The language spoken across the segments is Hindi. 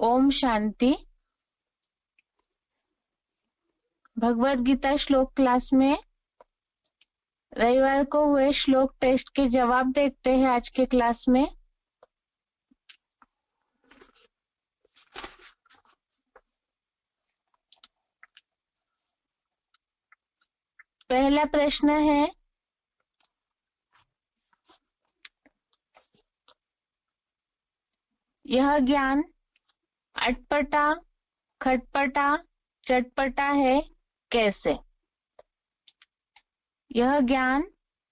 ओम शांति। भगवत गीता श्लोक क्लास में रविवार को हुए श्लोक टेस्ट के जवाब देखते हैं आज के क्लास में। पहला प्रश्न है, यह ज्ञान अटपटा, खटपटा, चटपटा है कैसे? यह ज्ञान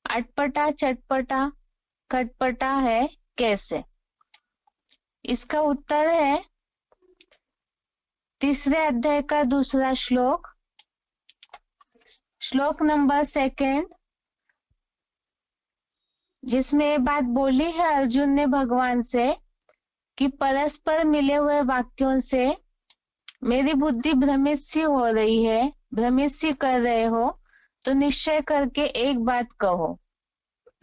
अटपटा, चटपटा, खटपटा है कैसे? इसका उत्तर है तीसरे अध्याय का दूसरा श्लोक, श्लोक नंबर 2, जिसमें ये बात बोली है अर्जुन ने भगवान से कि परस्पर मिले हुए वाक्यों से मेरी बुद्धि भ्रमित सी हो रही है, भ्रमित सी कर रहे हो, तो निश्चय करके एक बात कहो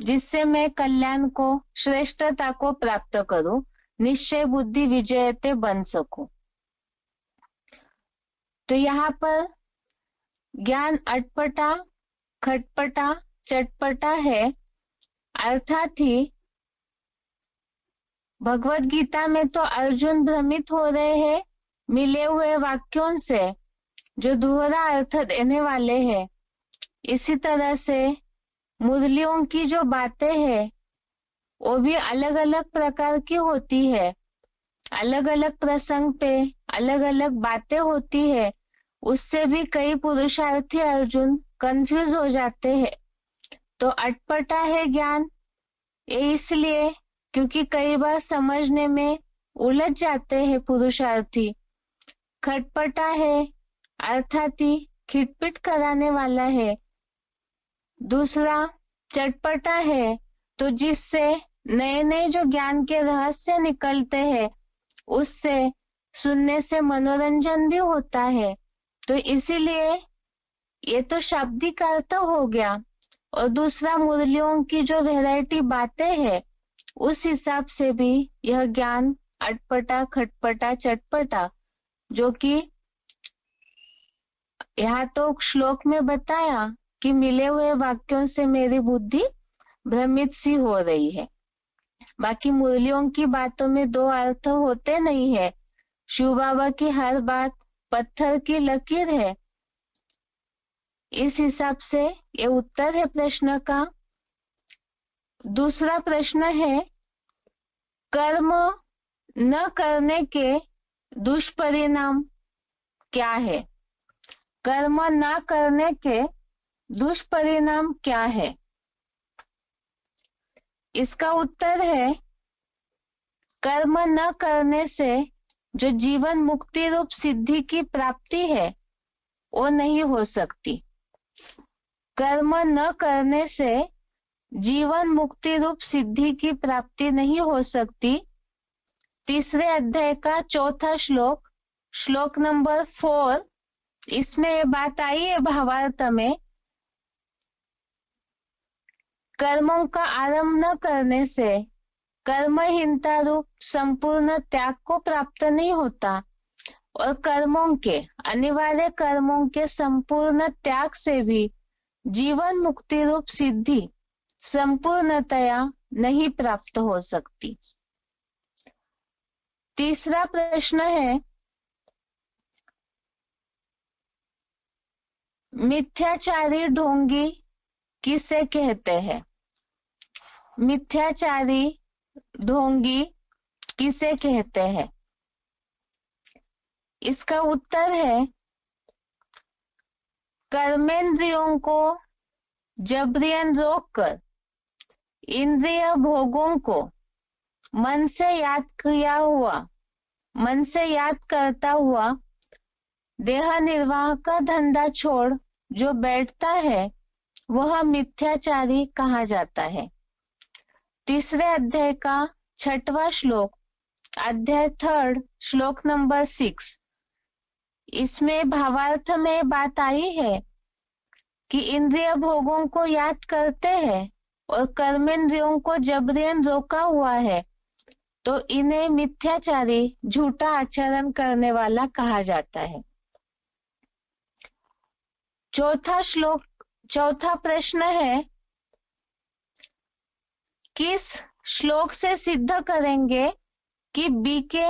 जिससे मैं कल्याण को, श्रेष्ठता को प्राप्त करूं, निश्चय बुद्धि विजयते बन सकूं। तो यहाँ पर ज्ञान अटपटा, खटपटा, चटपटा है, अर्थात ही भगवत गीता में तो अर्जुन भ्रमित हो रहे हैं मिले हुए वाक्यों से जो दोहरा अर्थ देने वाले हैं। इसी तरह से मुरलियों की जो बातें हैं वो भी अलग अलग प्रकार की होती है, अलग अलग प्रसंग पे अलग अलग बातें होती है, उससे भी कई पुरुषार्थी अर्जुन कंफ्यूज हो जाते हैं। तो अटपटा है ज्ञान, ये इसलिए क्योंकि कई बार समझने में उलझ जाते हैं पुरुषार्थी। खटपटा है अर्थात ही खिटपिट कराने वाला है। दूसरा चटपटा है, तो जिससे नए नए जो ज्ञान के रहस्य निकलते हैं उससे सुनने से मनोरंजन भी होता है। तो इसीलिए ये तो शाब्दिक अर्थ हो गया, और दूसरा मुरलियों की जो वैरायटी बातें हैं उस हिसाब से भी यह ज्ञान अटपटा, खटपटा, चटपटा, जो कि यहाँ तो श्लोक में बताया कि मिले हुए वाक्यों से मेरी बुद्धि भ्रमित सी हो रही है। बाकी मुरलियों की बातों में दो अर्थ होते नहीं है। शिव बाबा की हर बात पत्थर की लकीर है। इस हिसाब से ये उत्तर है प्रश्न का। दूसरा प्रश्न है, कर्म न करने के दुष्परिणाम क्या है? कर्म न करने के दुष्परिणाम क्या है? इसका उत्तर है, कर्म न करने से जो जीवन मुक्ति रूप सिद्धि की प्राप्ति है वो नहीं हो सकती। कर्म न करने से जीवन मुक्ति रूप सिद्धि की प्राप्ति नहीं हो सकती। तीसरे अध्याय का चौथा श्लोक, श्लोक नंबर 4, इसमें ये बात आई है भावार्थ में, कर्मों का आरंभ न करने से कर्महीनता रूप संपूर्ण त्याग को प्राप्त नहीं होता, और कर्मों के, अनिवार्य कर्मों के संपूर्ण त्याग से भी जीवन मुक्ति रूप सिद्धि संपूर्णतया नहीं प्राप्त हो सकती। तीसरा प्रश्न है, मिथ्याचारी ढोंगी किसे कहते हैं? मिथ्याचारी ढोंगी किसे कहते हैं? इसका उत्तर है, कर्मेंद्रियों को जबरियन रोककर इंद्रिय भोगों को मन से याद किया हुआ, मन से याद करता हुआ देह निर्वाह का धंधा छोड़ जो बैठता है वह मिथ्याचारी कहा जाता है। तीसरे अध्याय का 6वां श्लोक, अध्याय 3, श्लोक नंबर 6, इसमें भावार्थ में बात आई है कि इंद्रिय भोगों को याद करते हैं और कर्मेंद्रियों को जबरियन रोका हुआ है, तो इन्हें मिथ्याचारी, झूठा आचरण करने वाला कहा जाता है। चौथा प्रश्न है, किस श्लोक से सिद्ध करेंगे कि बीके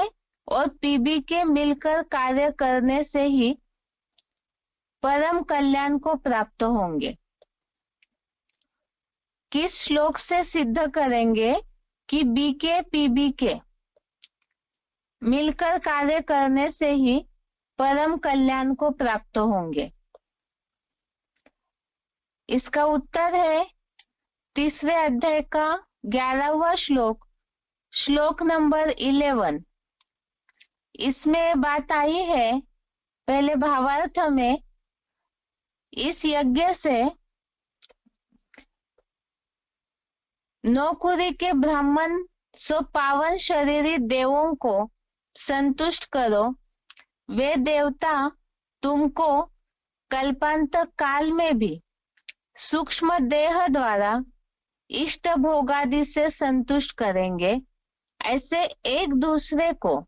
और पीबीके मिलकर कार्य करने से ही परम कल्याण को प्राप्त होंगे? किस श्लोक से सिद्ध करेंगे कि बीके पीबीके मिलकर कार्य करने से ही परम कल्याण को प्राप्त होंगे? इसका उत्तर है तीसरे अध्याय का 11वां श्लोक, श्लोक नंबर 11। इसमें बात आई है, पहले भावार्थ में, इस यज्ञ से नौकुरी के ब्राह्मण सो पावन शरीरी देवों को संतुष्ट करो, वे देवता तुमको कल्पांत काल में भी सूक्ष्म देह द्वारा इष्ट भोगादि से संतुष्ट करेंगे। ऐसे एक दूसरे को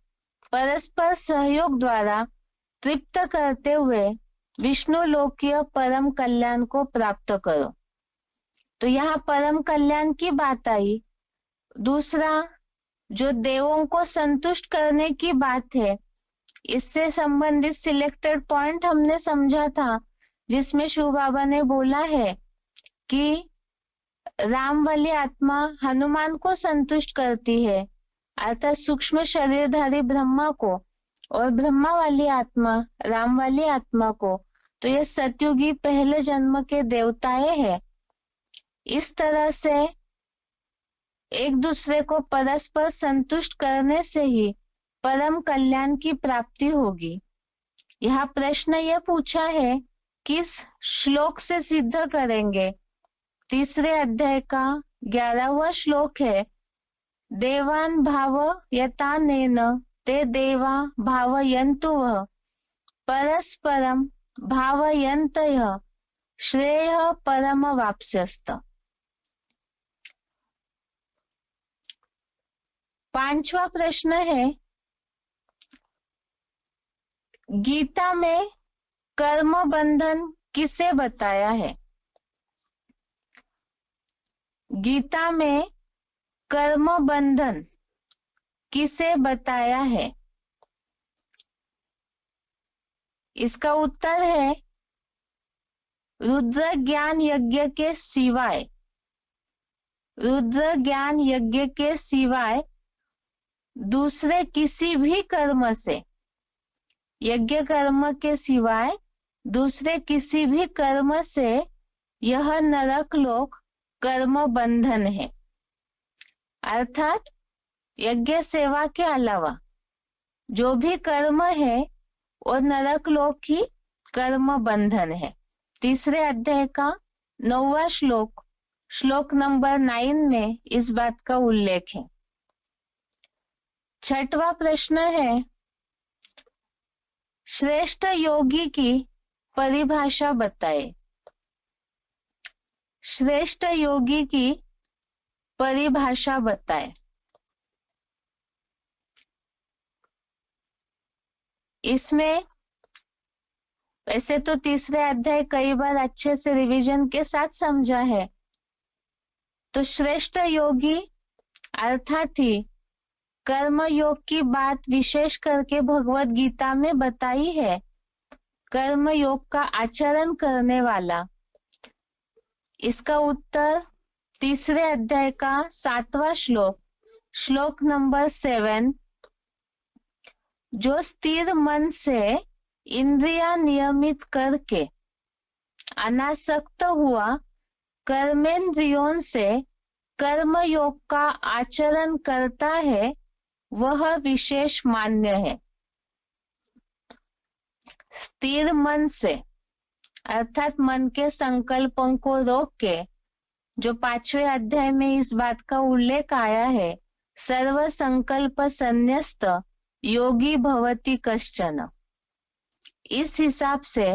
परस्पर सहयोग द्वारा तृप्त करते हुए विष्णु लोकीय परम कल्याण को प्राप्त करो। तो यहाँ परम कल्याण की बात आई। दूसरा, जो देवों को संतुष्ट करने की बात है, इससे संबंधित सिलेक्टेड पॉइंट हमने समझा था, जिसमें शिव बाबा ने बोला है कि राम वाली आत्मा हनुमान को संतुष्ट करती है, अर्थात सूक्ष्म शरीरधारी ब्रह्मा को, और ब्रह्मा वाली आत्मा राम वाली आत्मा को। तो ये सतयुगी पहले जन्म के देवताएं हैं। इस तरह से एक दूसरे को परस्पर संतुष्ट करने से ही परम कल्याण की प्राप्ति होगी। यह प्रश्न यह पूछा है, किस श्लोक से सिद्ध करेंगे? तीसरे अध्याय का 11वां श्लोक है, देवान भावयतानेन ते देवा भावयन्तु परस्परम भावयन्तयः श्रेयः परमवाप्स्यस्त। 5वां प्रश्न है, गीता में कर्म बंधन किसे बताया है? गीता में कर्म बंधन किसे बताया है? इसका उत्तर है रुद्र ज्ञान यज्ञ के सिवाय। रुद्र ज्ञान यज्ञ के सिवाय दूसरे किसी भी कर्म से, यज्ञ कर्म के सिवाय दूसरे किसी भी कर्म से यह नरक लोक कर्म बंधन है। अर्थात यज्ञ सेवा के अलावा जो भी कर्म है वो नरक लोक की कर्म बंधन है। तीसरे अध्याय का 9वां श्लोक, श्लोक नंबर 9 में इस बात का उल्लेख है। 6वां प्रश्न है, श्रेष्ठ योगी की परिभाषा बताए। श्रेष्ठ योगी की परिभाषा बताए। इसमें वैसे तो तीसरे अध्याय कई बार अच्छे से रिवीजन के साथ समझा है। तो श्रेष्ठ योगी अर्थात ही कर्म योग की बात विशेष करके भगवत गीता में बताई है। कर्म योग का आचरण करने वाला। इसका उत्तर तीसरे अध्याय का 7वां श्लोक, श्लोक नंबर 7, जो स्थिर मन से इंद्रिया नियमित करके अनासक्त हुआ कर्मेंद्रियों से कर्म योग का आचरण करता है, वह विशेष मान्य है। स्थिर मन से अर्थात मन के संकल्पों को रोक के, जो 5वें अध्याय में इस बात का उल्लेख आया है, सर्व संकल्प संन्यस्त योगी भवति कश्चन। इस हिसाब से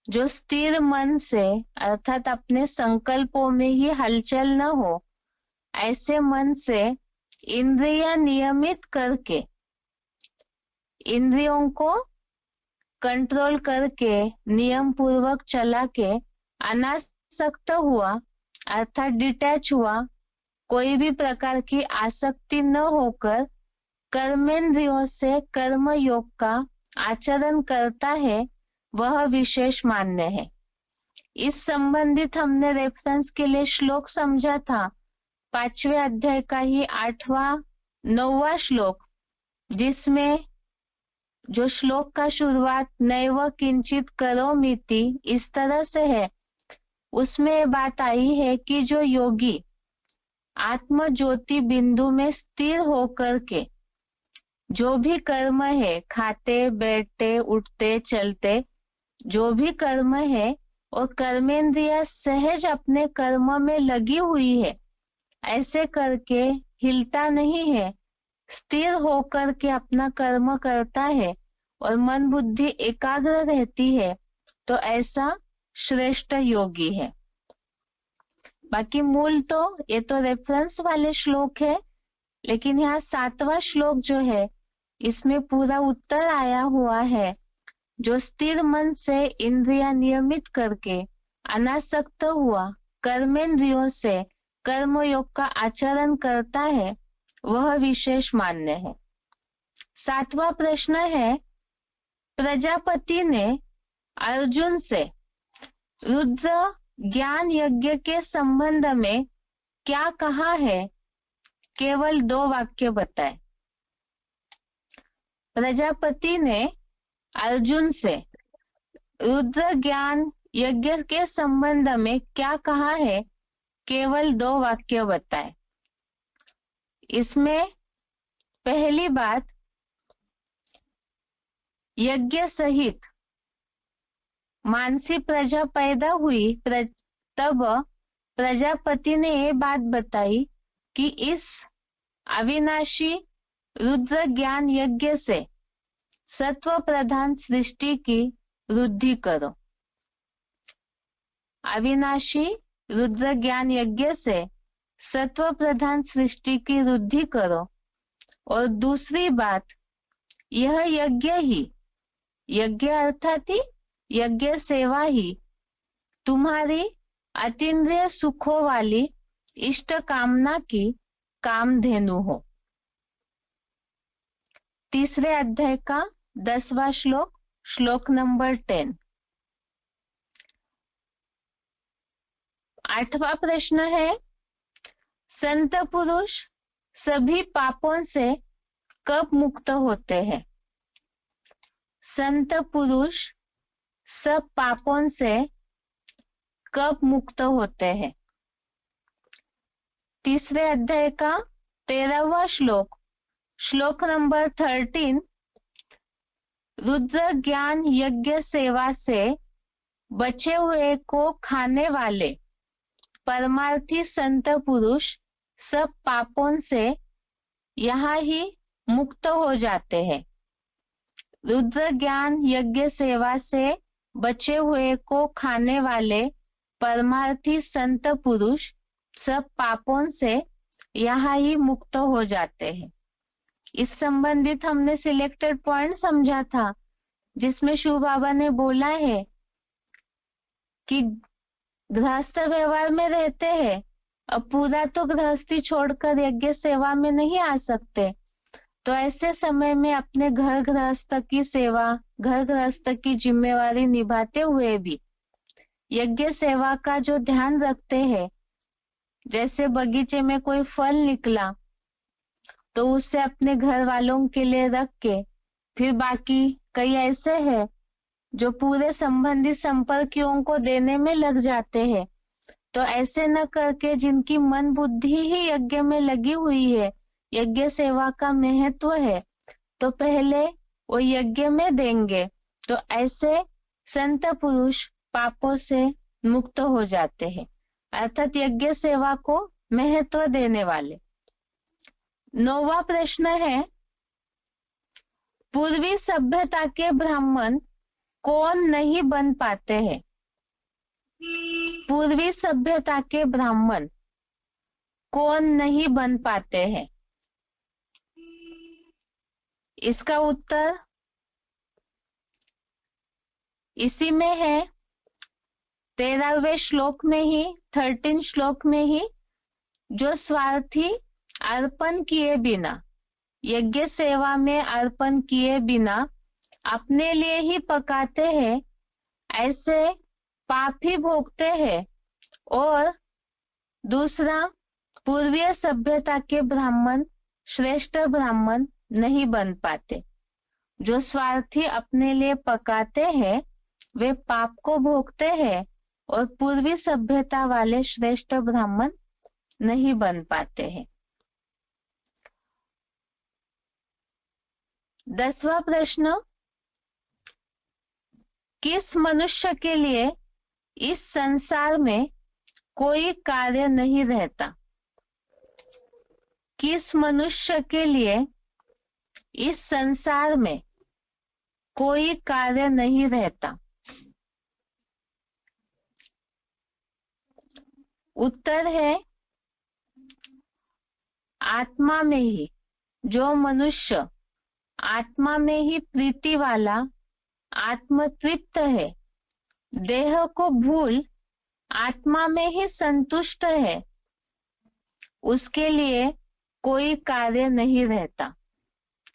जो स्थिर मन से अर्थात अपने संकल्पों में ही हलचल न हो, ऐसे मन से इंद्रिय नियमित करके, इंद्रियों को कंट्रोल करके, नियम पूर्वक चला के अनासक्त हुआ अर्थात डिटैच हुआ, कोई भी प्रकार की आसक्ति न होकर कर्मेंद्रियों से कर्म योग का आचरण करता है, वह विशेष मान्य है। इस संबंधित हमने रेफरेंस के लिए श्लोक समझा था, 5वें अध्याय का ही 8वां 9वां श्लोक, जिसमें जो श्लोक का शुरुआत नैव किंचित करोमीति इस तरह से है, उसमें ये बात आई है कि जो योगी आत्म ज्योति बिंदु में स्थिर होकर के जो भी कर्म है, खाते बैठते उठते चलते जो भी कर्म है, और कर्मेंद्रिया सहज अपने कर्म में लगी हुई है, ऐसे करके हिलता नहीं है, स्थिर होकर के अपना कर्म करता है और मन बुद्धि एकाग्र रहती है, तो ऐसा श्रेष्ठ योगी है। बाकी मूल तो ये तो रेफरेंस वाले श्लोक है, लेकिन यहाँ 7वां श्लोक जो है इसमें पूरा उत्तर आया हुआ है। जो स्थिर मन से इंद्रिया नियमित करके अनासक्त हुआ कर्मेंद्रियों से कर्मयोग का आचरण करता है, वह विशेष मान्य है। 7वां प्रश्न है, प्रजापति ने अर्जुन से रुद्र ज्ञान यज्ञ के संबंध में क्या कहा है, केवल 2 वाक्य बताए। प्रजापति ने अर्जुन से रुद्र ज्ञान यज्ञ के संबंध में क्या कहा है, केवल 2 वाक्य बताए। इसमें पहली बात, यज्ञ सहित मानसी प्रजा पैदा हुई, तब प्रजापति ने ये बात बताई कि इस अविनाशी रुद्र ज्ञान यज्ञ से सत्व प्रधान सृष्टि की वृद्धि करो। अविनाशी रुद्र ज्ञान यज्ञ से सत्व प्रधान सृष्टि की वृद्धि करो। और दूसरी बात, यह यज्ञ ही, यज्ञ अर्थात ही यज्ञ सेवा ही तुम्हारी अतीन्द्रिय सुखों वाली इष्ट कामना की कामधेनु हो। 3रे अध्याय का 10वां श्लोक, श्लोक नंबर 10। 8वां प्रश्न है, संत पुरुष सभी पापों से कब मुक्त होते हैं? संत पुरुष सब पापों से कब मुक्त होते हैं? 3रे अध्याय का 13वां श्लोक, श्लोक नंबर 13, रुद्र ज्ञान यज्ञ सेवा से बचे हुए को खाने वाले परमार्थी संत पुरुष सब पापों से यहाँ ही मुक्त हो जाते हैं। रुद्र ज्ञान यज्ञ सेवा से बचे हुए को खाने वाले परमार्थी संत पुरुष सब पापों से यहाँ ही मुक्त हो जाते हैं। इस संबंधित हमने सिलेक्टेड पॉइंट समझा था, जिसमें शिव बाबा ने बोला है कि गृहस्थ व्यवहार में रहते हैं, अब पूरा तो गृहस्थी छोड़कर यज्ञ सेवा में नहीं आ सकते, तो ऐसे समय में अपने घर गृहस्थ की सेवा, घर गृहस्थ की जिम्मेवारी निभाते हुए भी यज्ञ सेवा का जो ध्यान रखते हैं, जैसे बगीचे में कोई फल निकला तो उससे अपने घर वालों के लिए रख के, फिर बाकी कई ऐसे हैं जो पूरे संबंधी संपर्कियों को देने में लग जाते हैं। तो ऐसे न करके जिनकी मन बुद्धि ही यज्ञ में लगी हुई है, यज्ञ सेवा का महत्व है, तो पहले वो यज्ञ में देंगे, तो ऐसे संत पुरुष पापों से मुक्त हो जाते हैं, अर्थात यज्ञ सेवा को महत्व देने वाले। 9वां प्रश्न है, पूर्वी सभ्यता के ब्राह्मण कौन नहीं बन पाते हैं? पूर्वी सभ्यता के ब्राह्मण कौन नहीं बन पाते हैं? इसका उत्तर इसी में है, 13वें श्लोक में ही, 13 श्लोक में ही, जो स्वार्थी अर्पण किए बिना, यज्ञ सेवा में अर्पण किए बिना अपने लिए ही पकाते हैं, ऐसे पाप ही भोगते हैं। और दूसरा, पूर्वीय सभ्यता के ब्राह्मण श्रेष्ठ ब्राह्मण नहीं बन पाते। जो स्वार्थी अपने लिए पकाते हैं वे पाप को भोगते हैं और पूर्वी सभ्यता वाले श्रेष्ठ ब्राह्मण नहीं बन पाते हैं। 10वां प्रश्न, किस मनुष्य के लिए इस संसार में कोई कार्य नहीं रहता? किस मनुष्य के लिए इस संसार में कोई कार्य नहीं रहता? उत्तर है आत्मा में ही। जो मनुष्य आत्मा में ही प्रीति वाला, आत्मतृप्त है, देह को भूल आत्मा में ही संतुष्ट है, उसके लिए कोई कार्य नहीं रहता।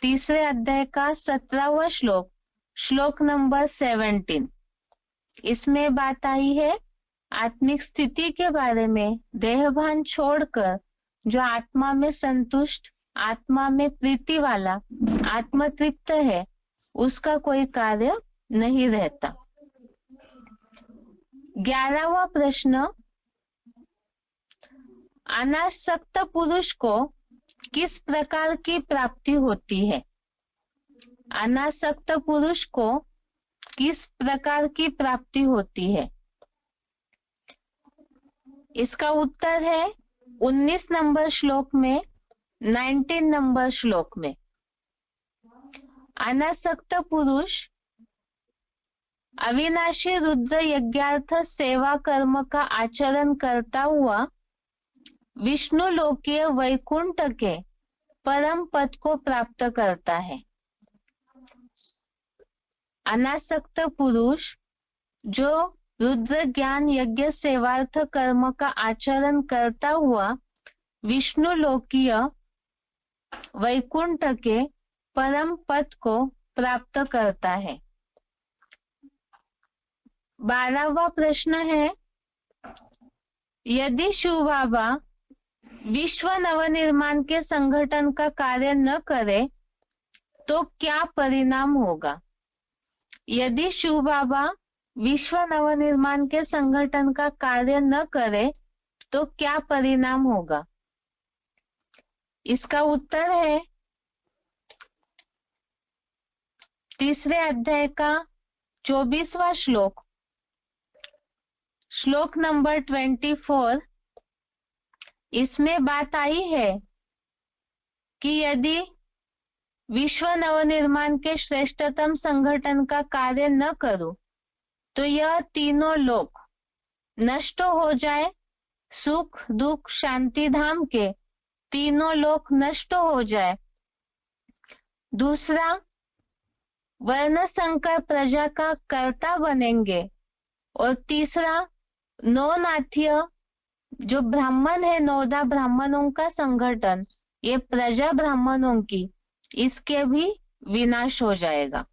तीसरे अध्याय का 17वां श्लोक, श्लोक नंबर 17, इसमें बात आई है आत्मिक स्थिति के बारे में। देहभान छोड़कर जो आत्मा में संतुष्ट, आत्मा में प्रीति वाला, आत्मतृप्त है, उसका कोई कार्य नहीं रहता। 11वां प्रश्न, अनासक्त पुरुष को किस प्रकार की प्राप्ति होती है? अनासक्त पुरुष को किस प्रकार की प्राप्ति होती है? इसका उत्तर है 19 नंबर श्लोक में, 19 नंबर श्लोक में। अनासक्त पुरुष अविनाशी रुद्र यज्ञार्थ सेवा कर्म का आचरण करता हुआ विष्णु लोकीय वैकुंठ के परम पद को प्राप्त करता है। अनासक्त पुरुष जो रुद्र ज्ञान यज्ञ सेवार्थ कर्म का आचरण करता हुआ विष्णु लोकीय वैकुंठ के परम पद को प्राप्त करता है। 12वां प्रश्न है, यदि शिव बाबा विश्व नवनिर्माण के संगठन का कार्य न करे तो क्या परिणाम होगा? यदि शिव बाबा विश्व नवनिर्माण के संगठन का कार्य न करे तो क्या परिणाम होगा? इसका उत्तर है तीसरे अध्याय का 24वां श्लोक, श्लोक नंबर 24। इसमें बात आई है कि यदि विश्व नवनिर्माण के श्रेष्ठतम संगठन का कार्य न करूं तो यह तीनों लोक नष्ट हो जाए, सुख दुख शांति धाम के तीनों लोक नष्ट हो जाए। दूसरा, वर्ण संकर प्रजा का कर्ता बनेंगे। और तीसरा, नौ नाथ्य जो ब्राह्मण है, 9 ब्राह्मणों का संगठन, ये प्रजा ब्राह्मणों की, इसके भी विनाश हो जाएगा।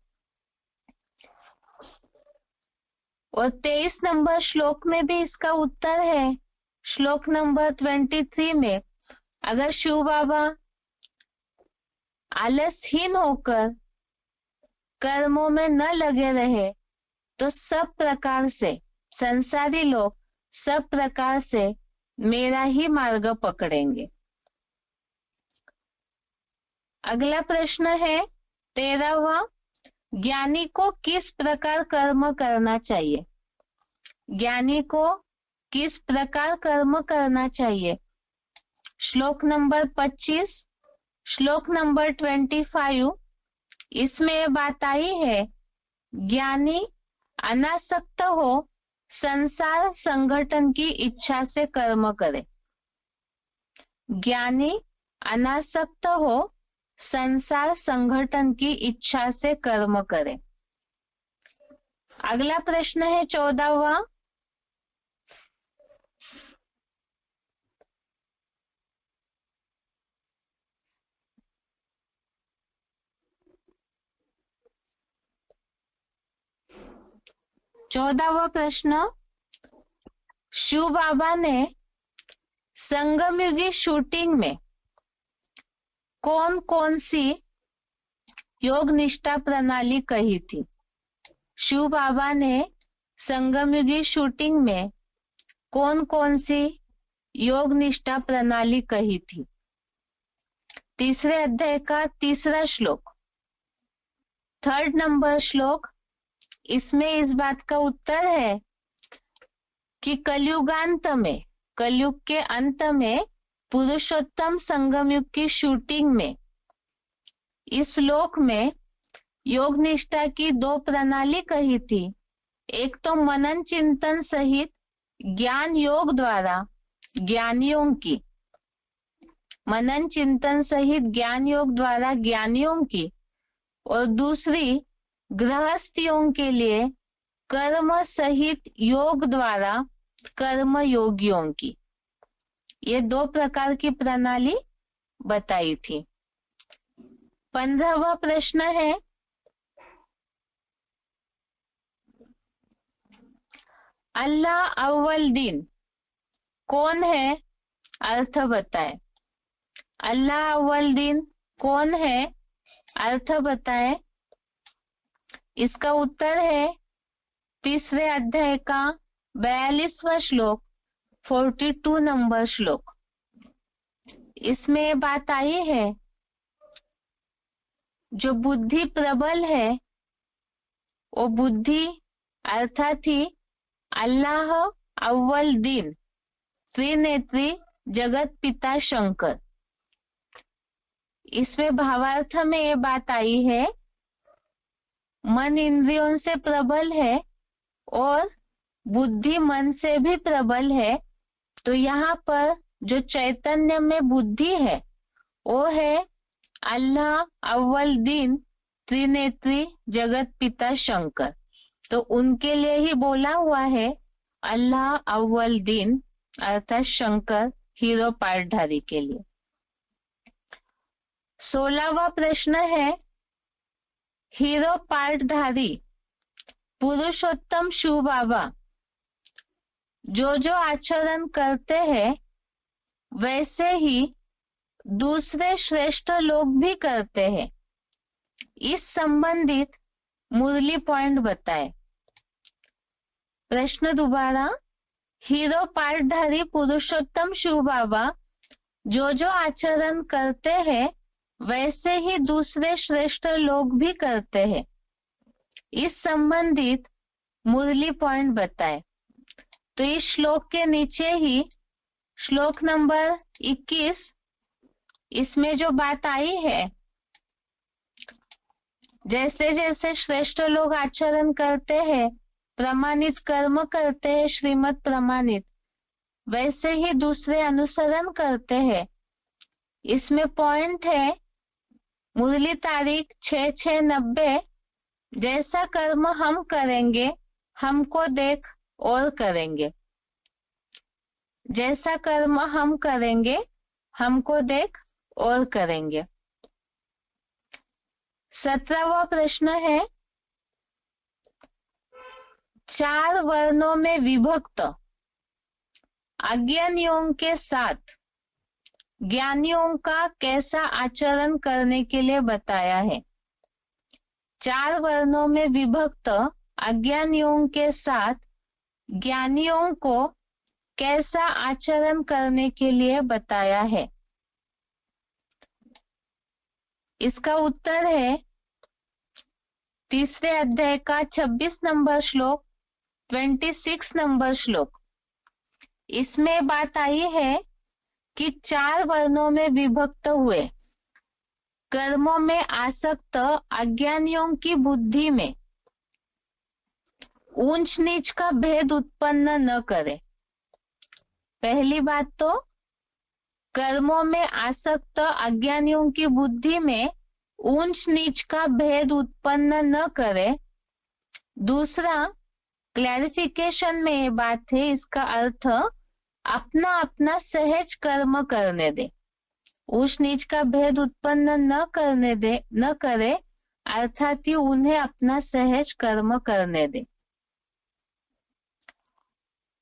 और 23 नंबर श्लोक में भी इसका उत्तर है, श्लोक नंबर 23 में, अगर शिव बाबा आलसहीन होकर कर्मों में न लगे रहे तो सब प्रकार से संसारी लोग सब प्रकार से मेरा ही मार्ग पकड़ेंगे। अगला प्रश्न है 13वां, ज्ञानी को किस प्रकार कर्म करना चाहिए? ज्ञानी को किस प्रकार कर्म करना चाहिए? श्लोक नंबर 25, श्लोक नंबर 25, इसमें बात आई है, ज्ञानी अनासक्त हो संसार संगठन की इच्छा से कर्म करे। ज्ञानी अनासक्त हो संसार संगठन की इच्छा से कर्म करें। अगला प्रश्न है 14वां। प्रश्न, शिव बाबा ने संगमयुगी शूटिंग में कौन कौन सी योग निष्ठा प्रणाली कही थी? शिव बाबा ने संगमयुगी शूटिंग में कौन कौन सी योग निष्ठा प्रणाली कही थी? तीसरे अध्याय का तीसरा श्लोक, 3rd नंबर श्लोक। इसमें इस बात का उत्तर है कि कलयुगांत में, कलयुग के अंत में पुरुषोत्तम संगम युग की शूटिंग में इस श्लोक में योग निष्ठा की 2 प्रणाली कही थी। एक तो मनन चिंतन सहित ज्ञान योग द्वारा ज्ञानियों की, मनन चिंतन सहित ज्ञान योग द्वारा ज्ञानियों की, और दूसरी गृहस्थियों के लिए कर्म सहित योग द्वारा कर्म योगियों की। ये 2 प्रकार की प्रणाली बताई थी। 15वां प्रश्न है, अल्लाह अव्वल दिन कौन है? अर्थ बताए। अल्लाह अव्वल दिन कौन है? अर्थ बताए। इसका उत्तर है तीसरे अध्याय का 42वां श्लोक, 42 नंबर श्लोक। इसमें बात आई है, जो बुद्धि प्रबल है वो बुद्धि अर्थात ही अल्लाह अव्वल दिन त्रिनेत्री जगत पिता शंकर। इसमें भावार्थ में ये बात आई है, मन इंद्रियों से प्रबल है और बुद्धि मन से भी प्रबल है। तो यहाँ पर जो चैतन्य में बुद्धि है वो है अल्लाह अव्वल दिन त्रिनेत्री जगत पिता शंकर। तो उनके लिए ही बोला हुआ है अल्लाह अव्वल दिन, अर्थात शंकर हीरो पार्टधारी के लिए। 16वां प्रश्न है, हीरो पार्टधारी पुरुषोत्तम शिव बाबा जो जो आचरण करते हैं वैसे ही दूसरे श्रेष्ठ लोग भी करते हैं। इस संबंधित मुरली पॉइंट बताए। प्रश्न दोबारा, हीरो पार्टधारी पुरुषोत्तम शिव बाबा जो जो आचरण करते हैं वैसे ही दूसरे श्रेष्ठ लोग भी करते हैं। इस संबंधित मुरली पॉइंट बताए। तो इस श्लोक के नीचे ही श्लोक नंबर 21, इसमें जो बात आई है, जैसे जैसे श्रेष्ठ लोग आचरण करते हैं, प्रमाणित कर्म करते हैं श्रीमत प्रमाणित, वैसे ही दूसरे अनुसरण करते हैं। इसमें पॉइंट है मुरली तारीख 6/6/90, जैसा कर्म हम करेंगे हमको देख और करेंगे। जैसा कर्म हम करेंगे हमको देख और करेंगे। 17वां प्रश्न है, 4 वर्णों में विभक्त अज्ञानियों के साथ ज्ञानियों का कैसा आचरण करने के लिए बताया है? 4 वर्णों में विभक्त अज्ञानियों के साथ ज्ञानियों को कैसा आचरण करने के लिए बताया है? इसका उत्तर है तीसरे अध्याय का 26 नंबर श्लोक, 26 नंबर श्लोक। इसमें बात आई है कि 4 वर्णों में विभक्त हुए कर्मों में आसक्त अज्ञानियों की बुद्धि में ऊंच नीच का भेद उत्पन्न न करे। पहली बात तो कर्मों में आसक्त अज्ञानियों की बुद्धि में ऊंच नीच का भेद उत्पन्न न करे। दूसरा क्लैरिफिकेशन में ये बात है, इसका अर्थ अपना अपना सहज कर्म करने दे, ऊंच नीच का भेद उत्पन्न न करे, अर्थात ही उन्हें अपना सहज कर्म करने दे।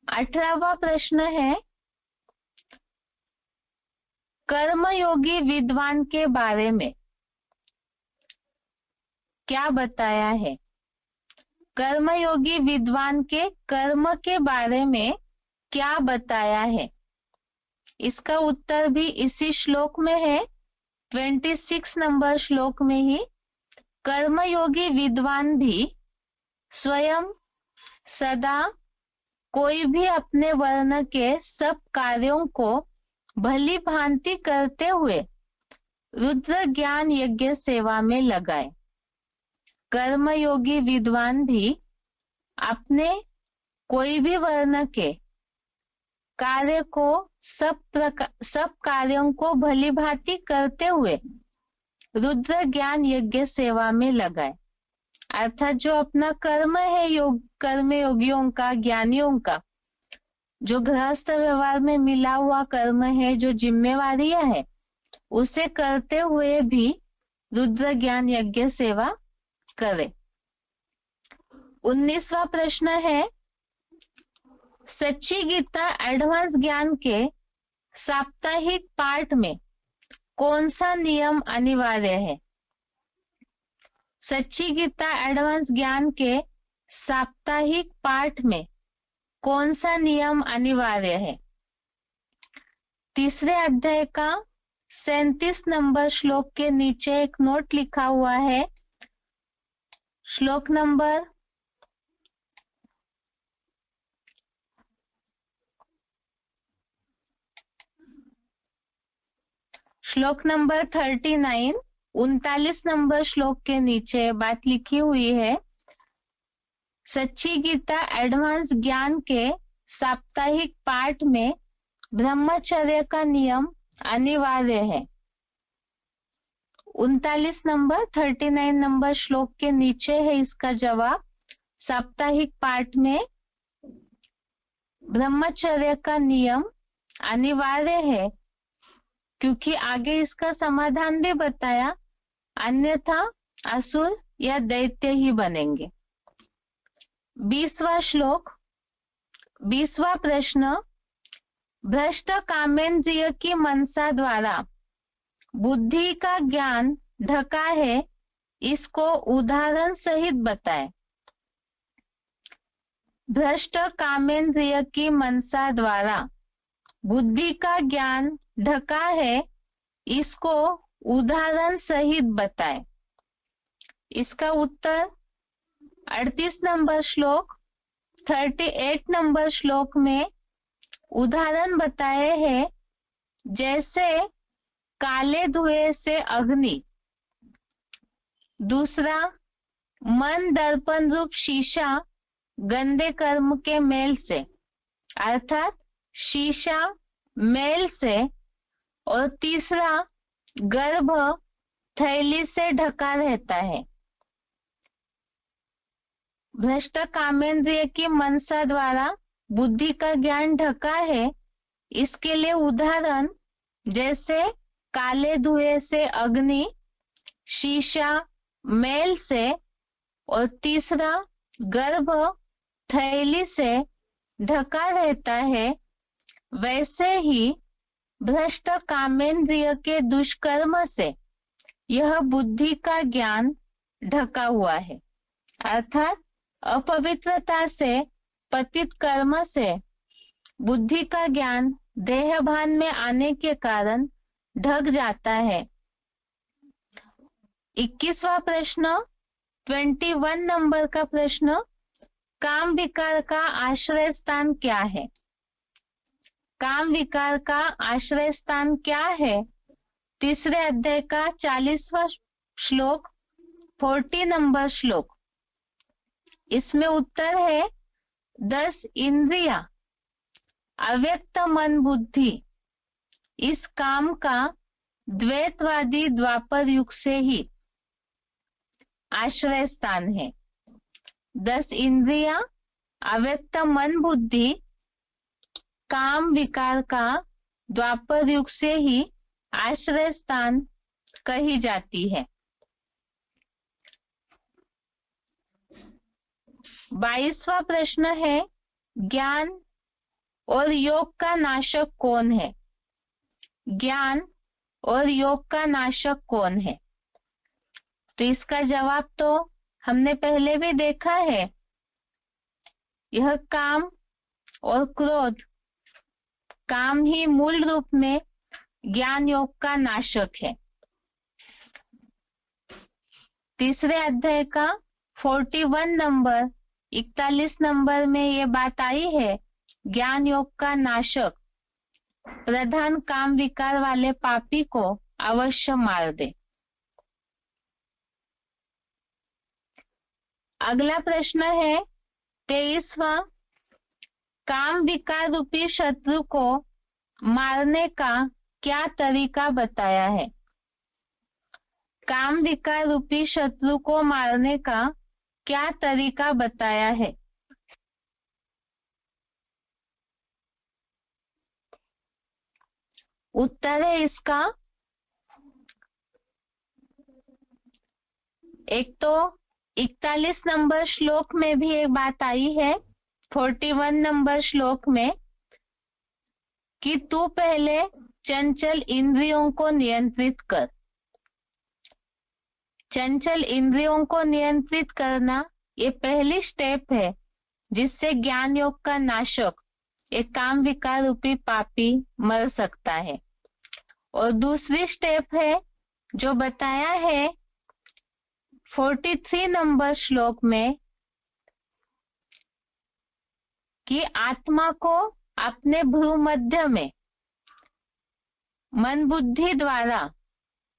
18वां प्रश्न है, कर्मयोगी विद्वान के बारे में क्या बताया है? कर्मयोगी विद्वान के कर्म के बारे में क्या बताया है? इसका उत्तर भी इसी श्लोक में है, 26 नंबर श्लोक में ही। कर्मयोगी विद्वान भी स्वयं सदा कोई भी अपने वर्ण के सब कार्यों को भली भांति करते हुए रुद्र ज्ञान यज्ञ सेवा में लगाए। कर्मयोगी विद्वान भी अपने कोई भी वर्ण के कार्य को सब कार्यों को भली भांति करते हुए रुद्र ज्ञान यज्ञ सेवा में लगाए। अर्थात जो अपना कर्म है, कर्म योगियों का, ज्ञानियों का, जो गृहस्थ व्यवहार में मिला हुआ कर्म है, जो जिम्मेवारियां है, उसे करते हुए भी रुद्र ज्ञान यज्ञ सेवा करे। 19वां प्रश्न है, सच्ची गीता एडवांस ज्ञान के साप्ताहिक पाठ में कौन सा नियम अनिवार्य है? सच्ची गीता एडवांस ज्ञान के साप्ताहिक पाठ में कौन सा नियम अनिवार्य है? तीसरे अध्याय का 37 नंबर श्लोक के नीचे एक नोट लिखा हुआ है। श्लोक नंबर 39, 39 नंबर श्लोक के नीचे बात लिखी हुई है, सच्ची गीता एडवांस ज्ञान के साप्ताहिक पाठ में ब्रह्मचर्य का नियम अनिवार्य है। 39 नंबर श्लोक के नीचे है इसका जवाब। साप्ताहिक पाठ में ब्रह्मचर्य का नियम अनिवार्य है, क्योंकि आगे इसका समाधान भी बताया, अन्यथा असुर या दैत्य ही बनेंगे। 20वां श्लोक, 20वां प्रश्न, भ्रष्ट कामेंद्रिय की मनसा द्वारा बुद्धि का ज्ञान ढका है, इसको उदाहरण सहित बताएं। भ्रष्ट कामेंद्रिय की मनसा द्वारा बुद्धि का ज्ञान ढका है, इसको उदाहरण सहित बताएं। इसका उत्तर 38 नंबर श्लोक, 38 नंबर श्लोक में उदाहरण बताए हैं, जैसे काले धुएं से अग्नि, दूसरा मन दर्पण रूप शीशा गंदे कर्म के मेल से, अर्थात शीशा मेल से, और तीसरा गर्भ थैली से ढका रहता है। भ्रष्ट कामेंद्रिय की मनसा द्वारा बुद्धि का ज्ञान ढका है, इसके लिए उदाहरण जैसे काले धुएं से अग्नि, शीशा मेल से, और तीसरा गर्भ थैली से ढका रहता है, वैसे ही भ्रष्ट कामेंद्रिय के दुष्कर्म से यह बुद्धि का ज्ञान ढका हुआ है। अर्थात अपवित्रता से, पतित कर्म से बुद्धि का ज्ञान देह भान में आने के कारण ढक जाता है। 21वां प्रश्न, 21 नंबर का प्रश्न, काम विकार का आश्रय स्थान क्या है? काम विकार का आश्रय स्थान क्या है? तीसरे अध्याय का 40वां श्लोक, 40 नंबर श्लोक। इसमें उत्तर है 10 इंद्रिया, अव्यक्त मन बुद्धि इस काम का द्वैतवादी द्वापर युग से ही आश्रय स्थान है। 10 इंद्रिया, अव्यक्त मन बुद्धि काम विकार का द्वापर युग से ही आश्रय स्थान कही जाती है। 22वां प्रश्न है, ज्ञान और योग का नाशक कौन है? ज्ञान और योग का नाशक कौन है? तो इसका जवाब तो हमने पहले भी देखा है, यह काम और क्रोध। काम ही मूल रूप में ज्ञान योग का नाशक है। तीसरे अध्याय का 41 नंबर 41 नंबर में ये बात आई है, ज्ञान योग का नाशक प्रधान काम विकार वाले पापी को अवश्य मार दे। अगला प्रश्न है 23वां, काम विकार रूपी शत्रु को मारने का क्या तरीका बताया है? काम विकार रूपी शत्रु को मारने का क्या तरीका बताया है? उत्तर है इसका, एक तो 41 नंबर श्लोक में भी एक बात आई है, 41 नंबर श्लोक में, कि तू पहले चंचल इंद्रियों को नियंत्रित कर। चंचल इंद्रियों को नियंत्रित करना ये पहली स्टेप है जिससे ज्ञान योग का नाशक एक काम विकार रूपी पापी मर सकता है। और दूसरी स्टेप है जो बताया है 43 नंबर श्लोक में, कि आत्मा को अपने भ्रूमध्य में मन बुद्धि द्वारा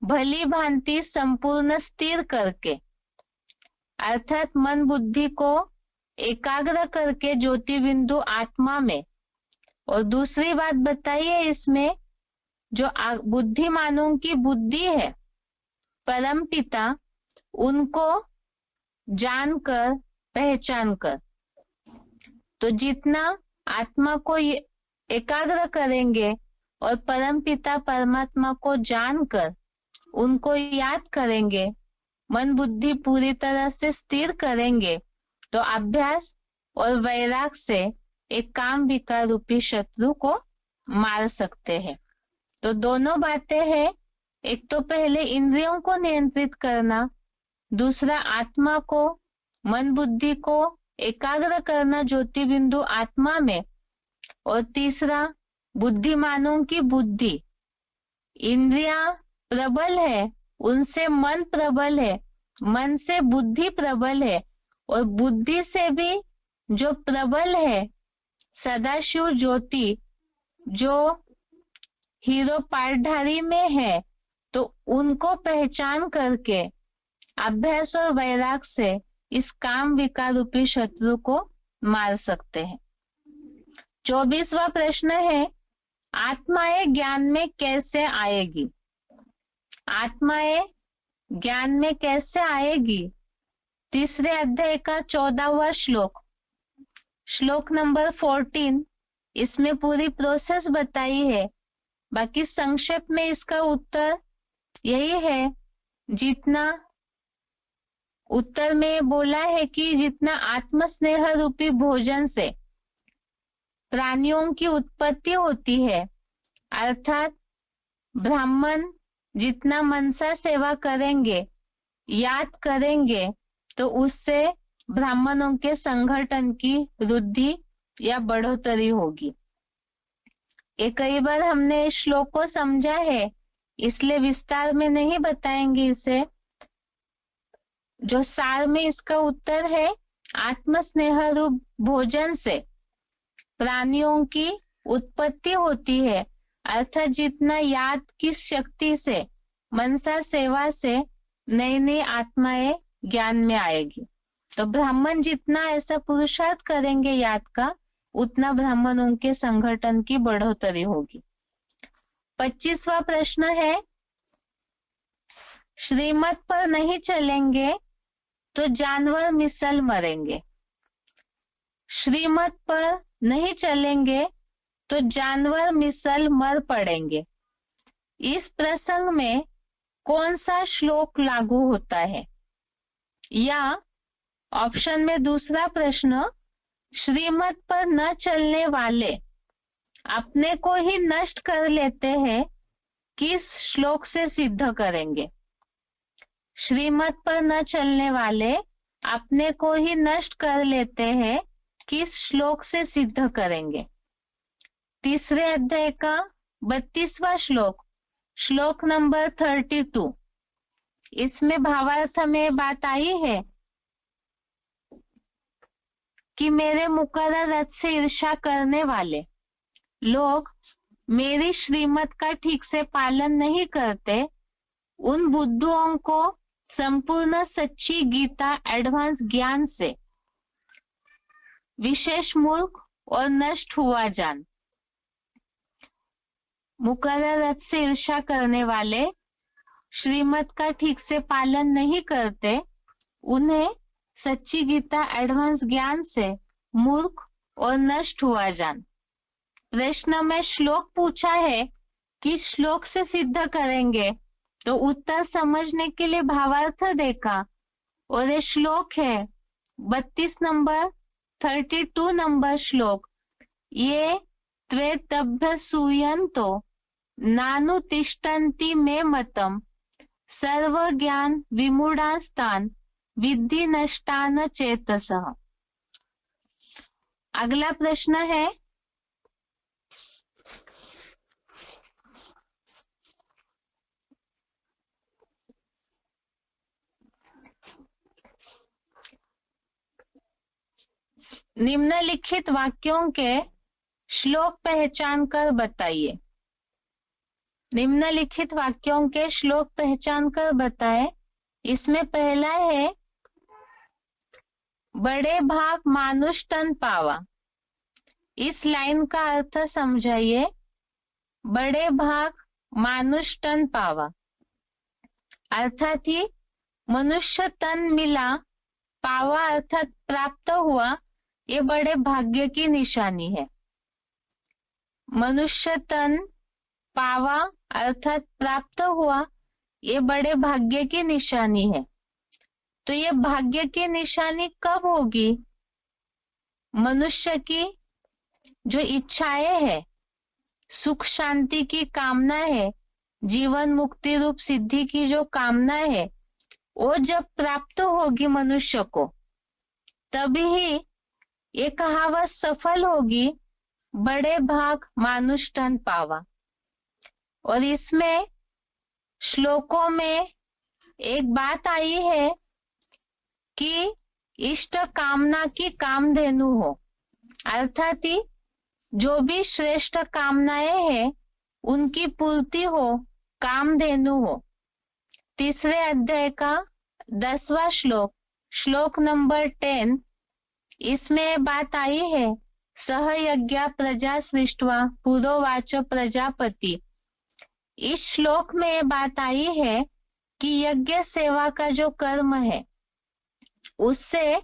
भली भांति संपूर्ण स्थिर करके, अर्थात मन बुद्धि को एकाग्र करके ज्योति बिंदु आत्मा में। और दूसरी बात बताई है इसमें, जो बुद्धिमानों की बुद्धि है परम पिता, उनको जानकर पहचान कर। तो जितना आत्मा को एकाग्र करेंगे और परम पिता परमात्मा को जानकर उनको याद करेंगे, मन बुद्धि पूरी तरह से स्थिर करेंगे, तो अभ्यास और वैराग से एक काम विकार रूपी शत्रु को मार सकते हैं। तो दोनों बातें हैं, एक तो पहले इंद्रियों को नियंत्रित करना, दूसरा आत्मा को मन बुद्धि को एकाग्र करना ज्योति बिंदु आत्मा में, और तीसरा बुद्धिमानों की बुद्धि। इंद्रियां प्रबल है, उनसे मन प्रबल है, मन से बुद्धि प्रबल है, और बुद्धि से भी जो प्रबल है सदाशिव ज्योति जो हीरो पाठधारी में है, तो उनको पहचान करके अभ्यास और वैराग से इस काम विकार रूपी शत्रु को मार सकते हैं। 24वां प्रश्न है, आत्माएं ज्ञान में कैसे आएगी? आत्माएं ज्ञान में कैसे आएगी? तीसरे अध्याय का 14वां श्लोक, श्लोक नंबर 14, इसमें पूरी प्रोसेस बताई है। बाकी संक्षेप में इसका उत्तर यही है, जितना उत्तर में बोला है कि जितना आत्म स्नेह रूपी भोजन से प्राणियों की उत्पत्ति होती है, अर्थात ब्राह्मण जितना मनसा सेवा करेंगे, याद करेंगे, तो उससे ब्राह्मणों के संगठन की वृद्धि या बढ़ोतरी होगी। ये कई बार हमने इस श्लोक को समझा है, इसलिए विस्तार में नहीं बताएंगे इसे। जो सार में इसका उत्तर है, आत्म स्नेह रूप भोजन से प्राणियों की उत्पत्ति होती है, अर्थात जितना याद की शक्ति से मनसा सेवा से नई नई आत्माएं ज्ञान में आएगी। तो ब्राह्मण जितना ऐसा पुरुषार्थ करेंगे याद का, उतना ब्राह्मणों के संगठन की बढ़ोतरी होगी। 25वां प्रश्न है, श्रीमत पर नहीं चलेंगे तो जानवर मिसल मरेंगे। श्रीमत पर नहीं चलेंगे तो जानवर मिसल मर पड़ेंगे। इस प्रसंग में कौन सा श्लोक लागू होता है? या ऑप्शन में दूसरा प्रश्न, श्रीमत पर न चलने वाले अपने को ही नष्ट कर लेते हैं, किस श्लोक से सिद्ध करेंगे? श्रीमत पर न चलने वाले अपने को ही नष्ट कर लेते हैं, किस श्लोक से सिद्ध करेंगे? तीसरे अध्याय का 32वां श्लोक, श्लोक नंबर 32। इसमें भावार्थ में बात आई है कि मेरे मुकर्रर रथ से ईर्ष्या करने वाले लोग मेरी श्रीमत का ठीक से पालन नहीं करते, उन बुद्धुओं को संपूर्ण सच्ची गीता एडवांस ज्ञान से विशेष मूर्ख और नष्ट हुआ जान। मुकर्रर रथ से ईर्ष्या करने वाले श्रीमत का ठीक से पालन नहीं करते, उन्हें सच्ची गीता एडवांस ज्ञान से मूर्ख और नष्ट हुआ जान। प्रश्न में श्लोक पूछा है कि श्लोक से सिद्ध करेंगे, तो उत्तर समझने के लिए भावार्थ देखा, और ये श्लोक है 32 नंबर 32 नंबर श्लोक। ये त्वेतभ्य सूयन्तो नानुतिष्ठन्ति मे मतम सर्व ज्ञान विमूढ़ास्तान विद्धि नष्टान चेतसः। अगला प्रश्न है, निम्नलिखित वाक्यों के श्लोक पहचान कर बताइए। निम्नलिखित वाक्यों के श्लोक पहचान कर बताएं। इसमें पहला है, बड़े भाग मानुष तन पावा। इस लाइन का अर्थ समझाइए। बड़े भाग मानुष तन पावा अर्थात ही मनुष्य तन मिला, पावा अर्थात प्राप्त हुआ, ये बड़े भाग्य की निशानी है। मनुष्य तन पावा अर्थात प्राप्त हुआ, ये बड़े भाग्य की निशानी है। तो ये भाग्य की निशानी कब होगी? मनुष्य की जो इच्छाएं है, सुख शांति की कामना है, जीवन मुक्ति रूप सिद्धि की जो कामना है, वो जब प्राप्त होगी मनुष्य को, तभी ही ये कहावत सफल होगी, बड़े भाग मानुष तन पावा। और इसमें श्लोकों में एक बात आई है कि इष्ट कामना की कामधेनु हो, अर्थात ही जो भी श्रेष्ठ कामनाएं हैं उनकी पूर्ति हो, कामधेनु हो। तीसरे अध्याय का 10वां श्लोक, श्लोक नंबर 10, इसमें बात आई है, सह यज्ञ प्रजा सृष्ट्वा पुरोवाच प्रजापति। इस श्लोक में बात आई है कि यज्ञ सेवा का जो कर्म है, उससे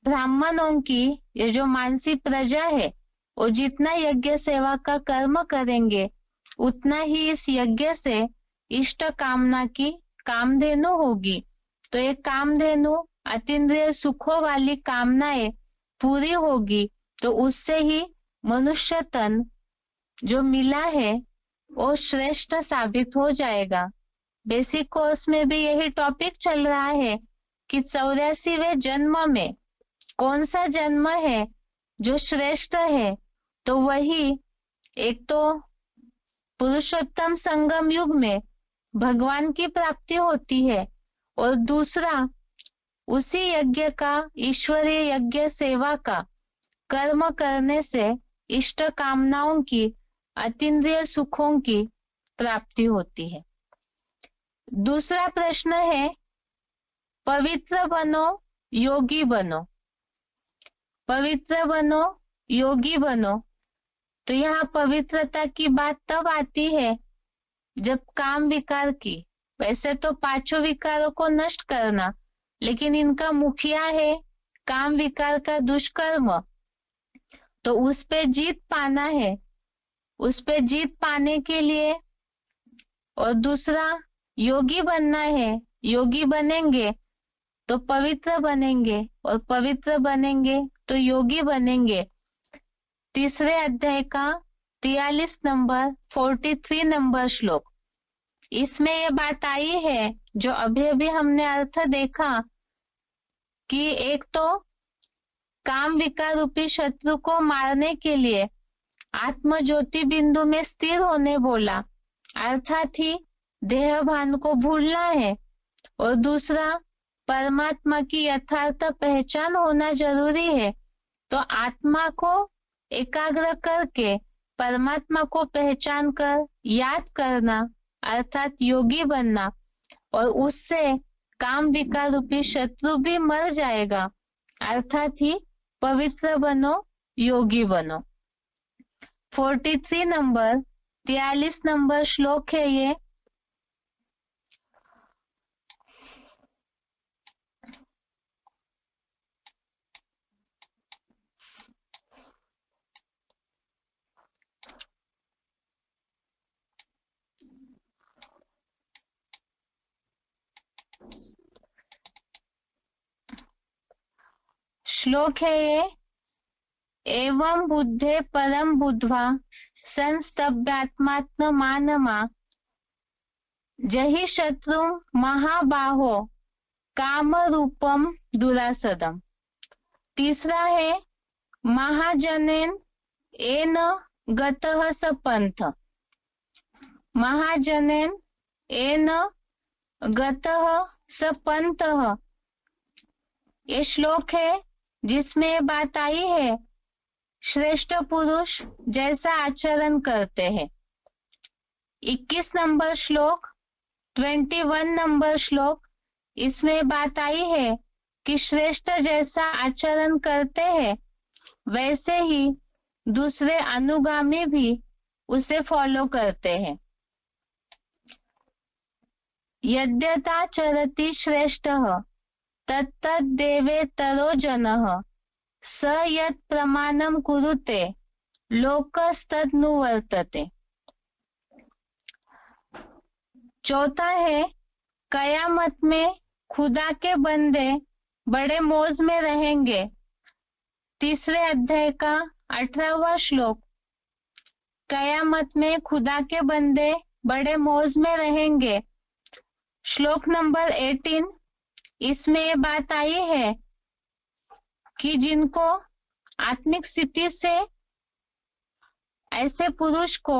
ब्राह्मणों की ये जो मानसी प्रजा है, वो जितना यज्ञ सेवा का कर्म करेंगे, उतना ही इस यज्ञ से इष्ट कामना की कामधेनु होगी। तो ये कामधेनु अतीन्द्रिय सुखों वाली कामनाएं पूरी होगी, तो उससे ही मनुष्य तन जो मिला है वो श्रेष्ठ साबित हो जाएगा। बेसिक कोर्स में भी यही टॉपिक चल रहा है कि 84वें जन्म में कौन सा जन्म है जो श्रेष्ठ है। तो वही एक तो पुरुषोत्तम संगम युग में भगवान की प्राप्ति होती है, और दूसरा उसी यज्ञ का, ईश्वरीय यज्ञ सेवा का कर्म करने से इष्ट कामनाओं की, अतीन्द्रिय सुखों की प्राप्ति होती है। दूसरा प्रश्न है, पवित्र बनो योगी बनो। पवित्र बनो योगी बनो, तो यहाँ पवित्रता की बात तब आती है जब काम विकार की, वैसे तो पांचों विकारों को नष्ट करना, लेकिन इनका मुखिया है काम विकार का दुष्कर्म, तो उस पे जीत पाना है। उस पे जीत पाने के लिए, और दूसरा योगी बनना है। योगी बनेंगे तो पवित्र बनेंगे, और पवित्र बनेंगे तो योगी बनेंगे। तीसरे अध्याय का 43 नंबर श्लोक, इसमें ये बात आई है जो अभी अभी हमने अर्थ देखा कि एक तो काम विकार रूपी शत्रु को मारने के लिए आत्म ज्योति बिंदु में स्थिर होने बोला, अर्थात ही देह भान को भूलना है। और दूसरा परमात्मा की यथार्थ पहचान होना जरूरी है। तो आत्मा को एकाग्र करके परमात्मा को पहचान कर याद करना, अर्थात योगी बनना, और उससे काम विकार रूपी शत्रु भी मर जाएगा, अर्थात ही पवित्र बनो, योगी बनो। 43 नंबर श्लोक है ये। श्लोक है ये, एवं बुद्धे परम बुद्ध्वा संस्तभ्यात्मात्म मानमा जहि शत्रु महाबाहो काम रूपम दुरासदम। तीसरा है महाजनेन एन गतः स पंथ, महाजनेन एन गतः स पंथः। ये श्लोक है जिसमें बात आई है श्रेष्ठ पुरुष जैसा आचरण करते हैं। 21 नंबर श्लोक, 21 नंबर श्लोक, इसमें बात आई है कि श्रेष्ठ जैसा आचरण करते हैं वैसे ही दूसरे अनुगामी भी उसे फॉलो करते हैं। यद्यथा चरति श्रेष्ठः तत्तद्देवेतरो जनः स यत् प्रमाणं कुरुते लोकस्तदनुवर्तते। चौथा है कयामत में खुदा के बंदे बड़े मौज में रहेंगे। तीसरे अध्याय का 18वां श्लोक, कयामत में खुदा के बंदे बड़े मौज में रहेंगे। श्लोक नंबर 18, इसमें ये बात आई है कि जिनको आत्मिक स्थिति से, ऐसे पुरुष को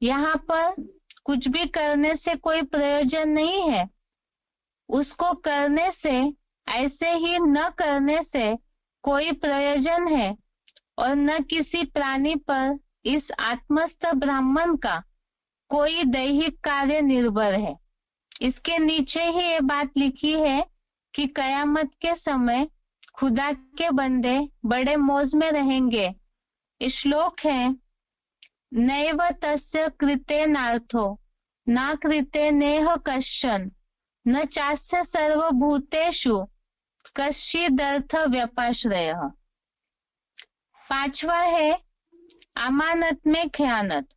यहाँ पर कुछ भी करने से कोई प्रयोजन नहीं है। उसको करने से, ऐसे ही न करने से कोई प्रयोजन है, और न किसी प्राणी पर इस आत्मस्थ ब्राह्मण का कोई दैहिक कार्य निर्भर है। इसके नीचे ही ये बात लिखी है कि कयामत के समय खुदा के बंदे बड़े मौज में रहेंगे। श्लोक है, नैव तस्य कृते नार्थो न कृते नेह कश्चन न चास्य सर्वभूतेषु कश्चिदर्थ व्यपाश्रयः। पांचवा है अमानत में ख्यानत।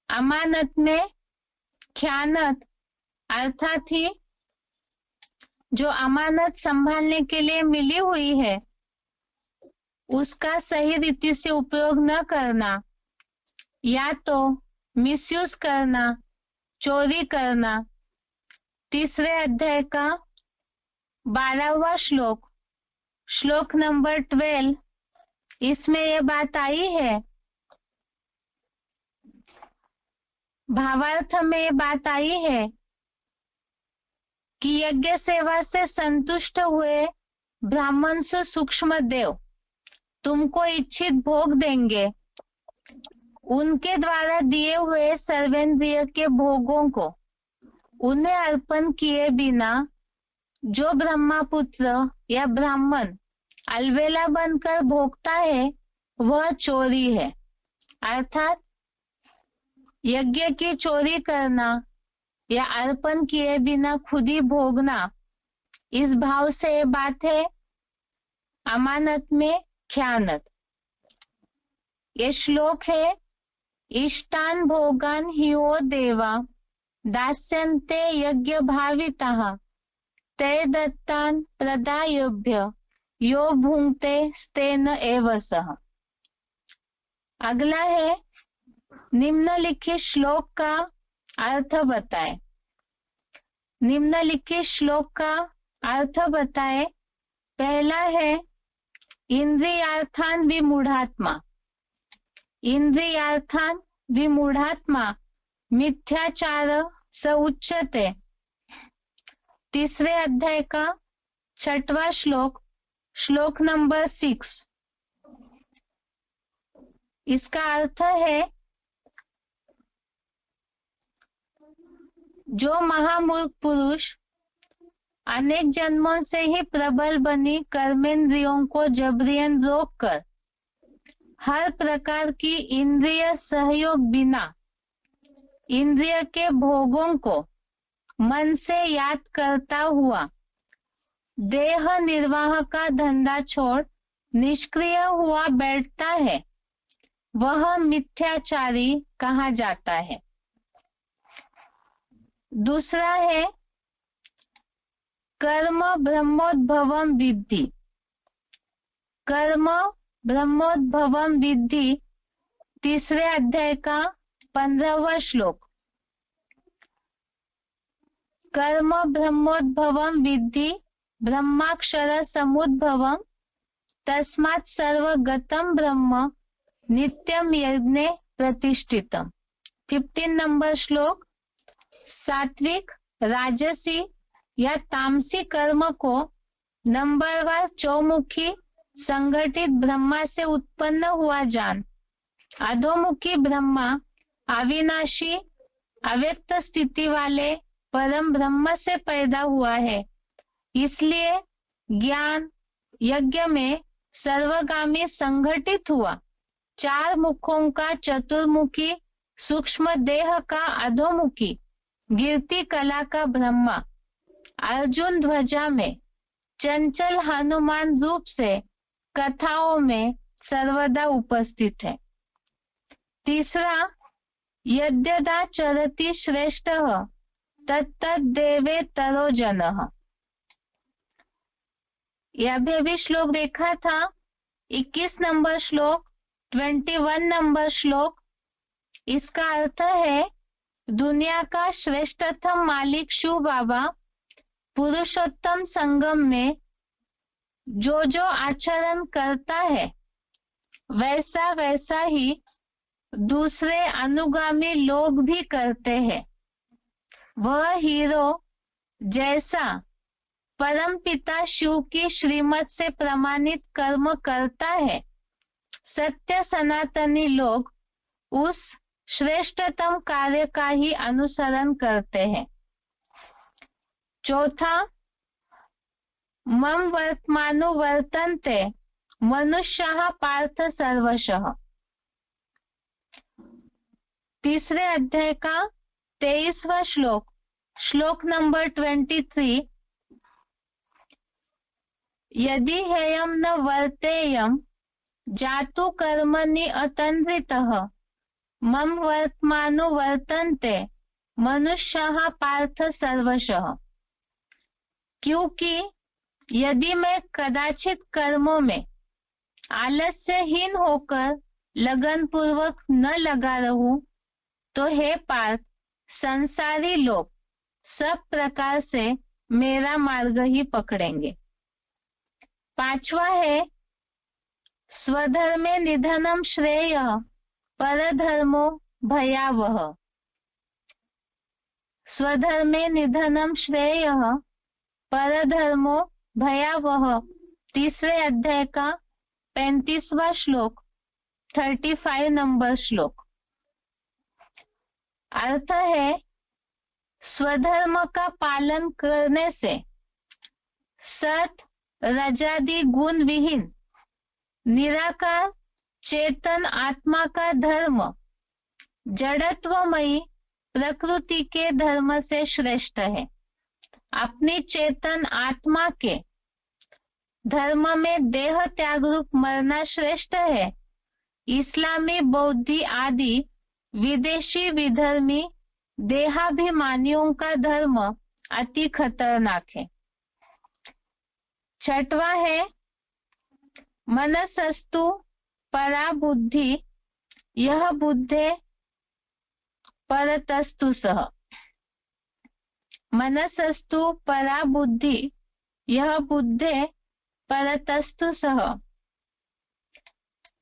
अमानत में ख्यानत अर्थात ही जो अमानत संभालने के लिए मिली हुई है उसका सही रीति से उपयोग न करना, या तो मिसयूज करना, चोरी करना। तीसरे अध्याय का 12वां श्लोक, श्लोक नंबर 12, इसमें यह बात आई है, भावार्थ में ये बात आई है कि यज्ञ सेवा से संतुष्ट हुए ब्राह्मण से सूक्ष्म देव तुमको इच्छित भोग देंगे। उनके द्वारा दिए हुए सर्वेंद्रिय के भोगों को उन्हें अर्पण किए बिना जो ब्रह्मपुत्र या ब्राह्मण अलवेला बनकर भोगता है वह चोरी है। अर्थात यज्ञ की चोरी करना या अर्पण किए बिना खुद ही भोगना, इस भाव से ये बात है अमानत में ख्यानत। ये श्लोक है, इष्टान भोगान हियो देवा दास्यन्ते यज्ञ भाविताः ते दत्तान प्रदायभ्य यो भुंक्ते स्तेन एव सः। अगला है, निम्नलिखित श्लोक का अर्थ बताए। निम्नलिखित श्लोक का अर्थ बताए। पहला है, इंद्रियार्थान विमूढ़ात्मा। इंद्रियार्थान विमूढ़ात्मा मिथ्याचार स उच्यते। तीसरे अध्याय का 6वां श्लोक, श्लोक नंबर 6। इसका अर्थ है, जो महामूर्ख पुरुष अनेक जन्मों से ही प्रबल बनी कर्मेंद्रियों को जबरियन रोककर हर प्रकार की इंद्रिय सहयोग बिना इंद्रिय के भोगों को मन से याद करता हुआ देह निर्वाह का धंधा छोड़ निष्क्रिय हुआ बैठता है, वह मिथ्याचारी कहा जाता है। दूसरा है, कर्म ब्रह्मोद्भवम विद्धि। कर्म ब्रह्मोद्भवम विद्धि, तीसरे अध्याय का 15वां श्लोक। कर्म ब्रह्मोद्भवम विद्धि ब्रह्माक्षर समुद्भवम तस्मात् सर्वगतम ब्रह्म नित्यम यज्ञे प्रतिष्ठितम। 15 नंबर श्लोक। सात्विक, राजसी या तामसी कर्म को नंबरवार चौमुखी संगठित ब्रह्मा से उत्पन्न हुआ जान। अधोमुखी ब्रह्मा अविनाशी अव्यक्त स्थिति वाले परम ब्रह्म से पैदा हुआ है, इसलिए ज्ञान यज्ञ में सर्वगामी संगठित हुआ। 4 मुखों का चतुर्मुखी सूक्ष्म देह का अधोमुखी गिरती कला का ब्रह्मा अर्जुन ध्वजा में चंचल हनुमान रूप से कथाओं में सर्वदा उपस्थित है। तीसरा, यद्यदा चरति श्रेष्ठः तत्तद्देवे तरो जनः। यह भी श्लोक देखा था। 21 नंबर श्लोक, 21 नंबर श्लोक। इसका अर्थ है, दुनिया का श्रेष्ठतम मालिक शिव बाबा पुरुषोत्तम संगम में जो जो आचरण करता है वैसा वैसा ही दूसरे अनुगामी लोग भी करते हैं। वह हीरो जैसा परम पिता शिव की श्रीमत से प्रमाणित कर्म करता है, सत्य सनातनी लोग उस श्रेष्ठतम कार्य का ही अनुसरण करते हैं। चौथा, मम वर्तमानो वर्तन्ते मनुष्यः पार्थ सर्वशः। तीसरे अध्याय का 23वां श्लोक, श्लोक नंबर 23। यदि हेयं न वर्तेयं जातु कर्मणि अतन्द्रितः मम वर्तमानो वर्तन्ते मनुष्यः पार्थ सर्वशः। क्योंकि यदि मैं कदाचित कर्मों में आलस्यहीन होकर लगन पूर्वक न लगा रहूं, तो हे पार्थ, संसारी लोग सब प्रकार से मेरा मार्ग ही पकड़ेंगे। 5वां है, स्वधर्मे निधनम श्रेयः परधर्मो भयावह। स्वधर्मे निधनम श्रेयः परधर्मो भयावह। तीसरे अध्याय का 35वां श्लोक, 35 नंबर श्लोक। अर्थ है, स्वधर्म का पालन करने से सत रजादि गुण विहीन निराकार चेतन आत्मा का धर्म जड़त्वमयी प्रकृति के धर्म से श्रेष्ठ है। अपनी चेतन आत्मा के धर्म में देह त्याग रूप मरना श्रेष्ठ है। इस्लामी, बौद्धि आदि विदेशी विधर्मी देहाभिमानियों का धर्म अति खतरनाक है। छठवां है मनसस्तु परा बुद्धि, यह बुद्धे परतस्तु सह। मनसस्तु परा बुद्धि, यह बुद्धे परतस्तु सह।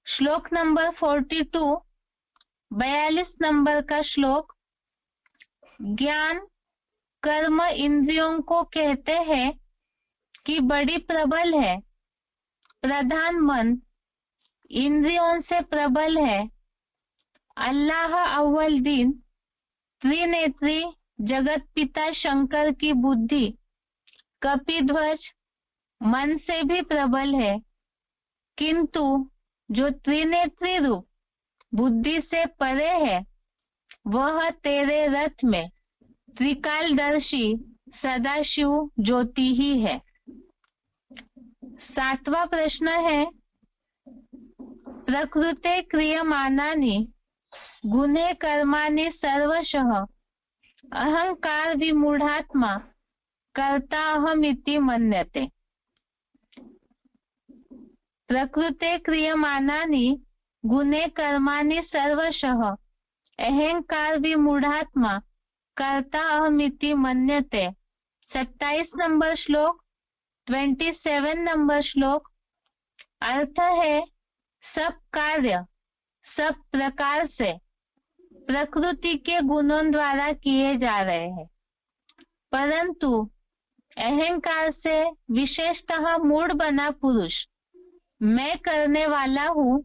श्लोक नंबर 42, 42 नंबर का श्लोक। ज्ञान कर्म इंद्रियों को कहते हैं कि बड़ी प्रबल है। प्रधान मन इंद्रियों से प्रबल है। अल्लाह अव्वल दिन त्रिनेत्री जगत पिता शंकर की बुद्धि कपिध्वज मन से भी प्रबल है, किंतु जो त्रिनेत्री रूप बुद्धि से परे है वह तेरे रथ में त्रिकालदर्शी सदाशिव ज्योति ही है। सातवां प्रश्न है प्रकृते क्रियमाणानि गुणे कर्माणि सर्वशः अहंकार विमूढ़ात्मा कर्ता अहमिति मन्यते। प्रकृते क्रियमाणानि गुणे कर्माणि सर्वशः अहंकार विमूढ़ात्मा कर्ता अहमिति मन्यते। 27 नंबर श्लोक। 27 नंबर श्लोक। अर्थ है सब कार्य सब प्रकार से प्रकृति के गुणों द्वारा किए जा रहे हैं, परंतु अहंकार से विशेषतः मूढ़ बना पुरुष मैं करने वाला हूं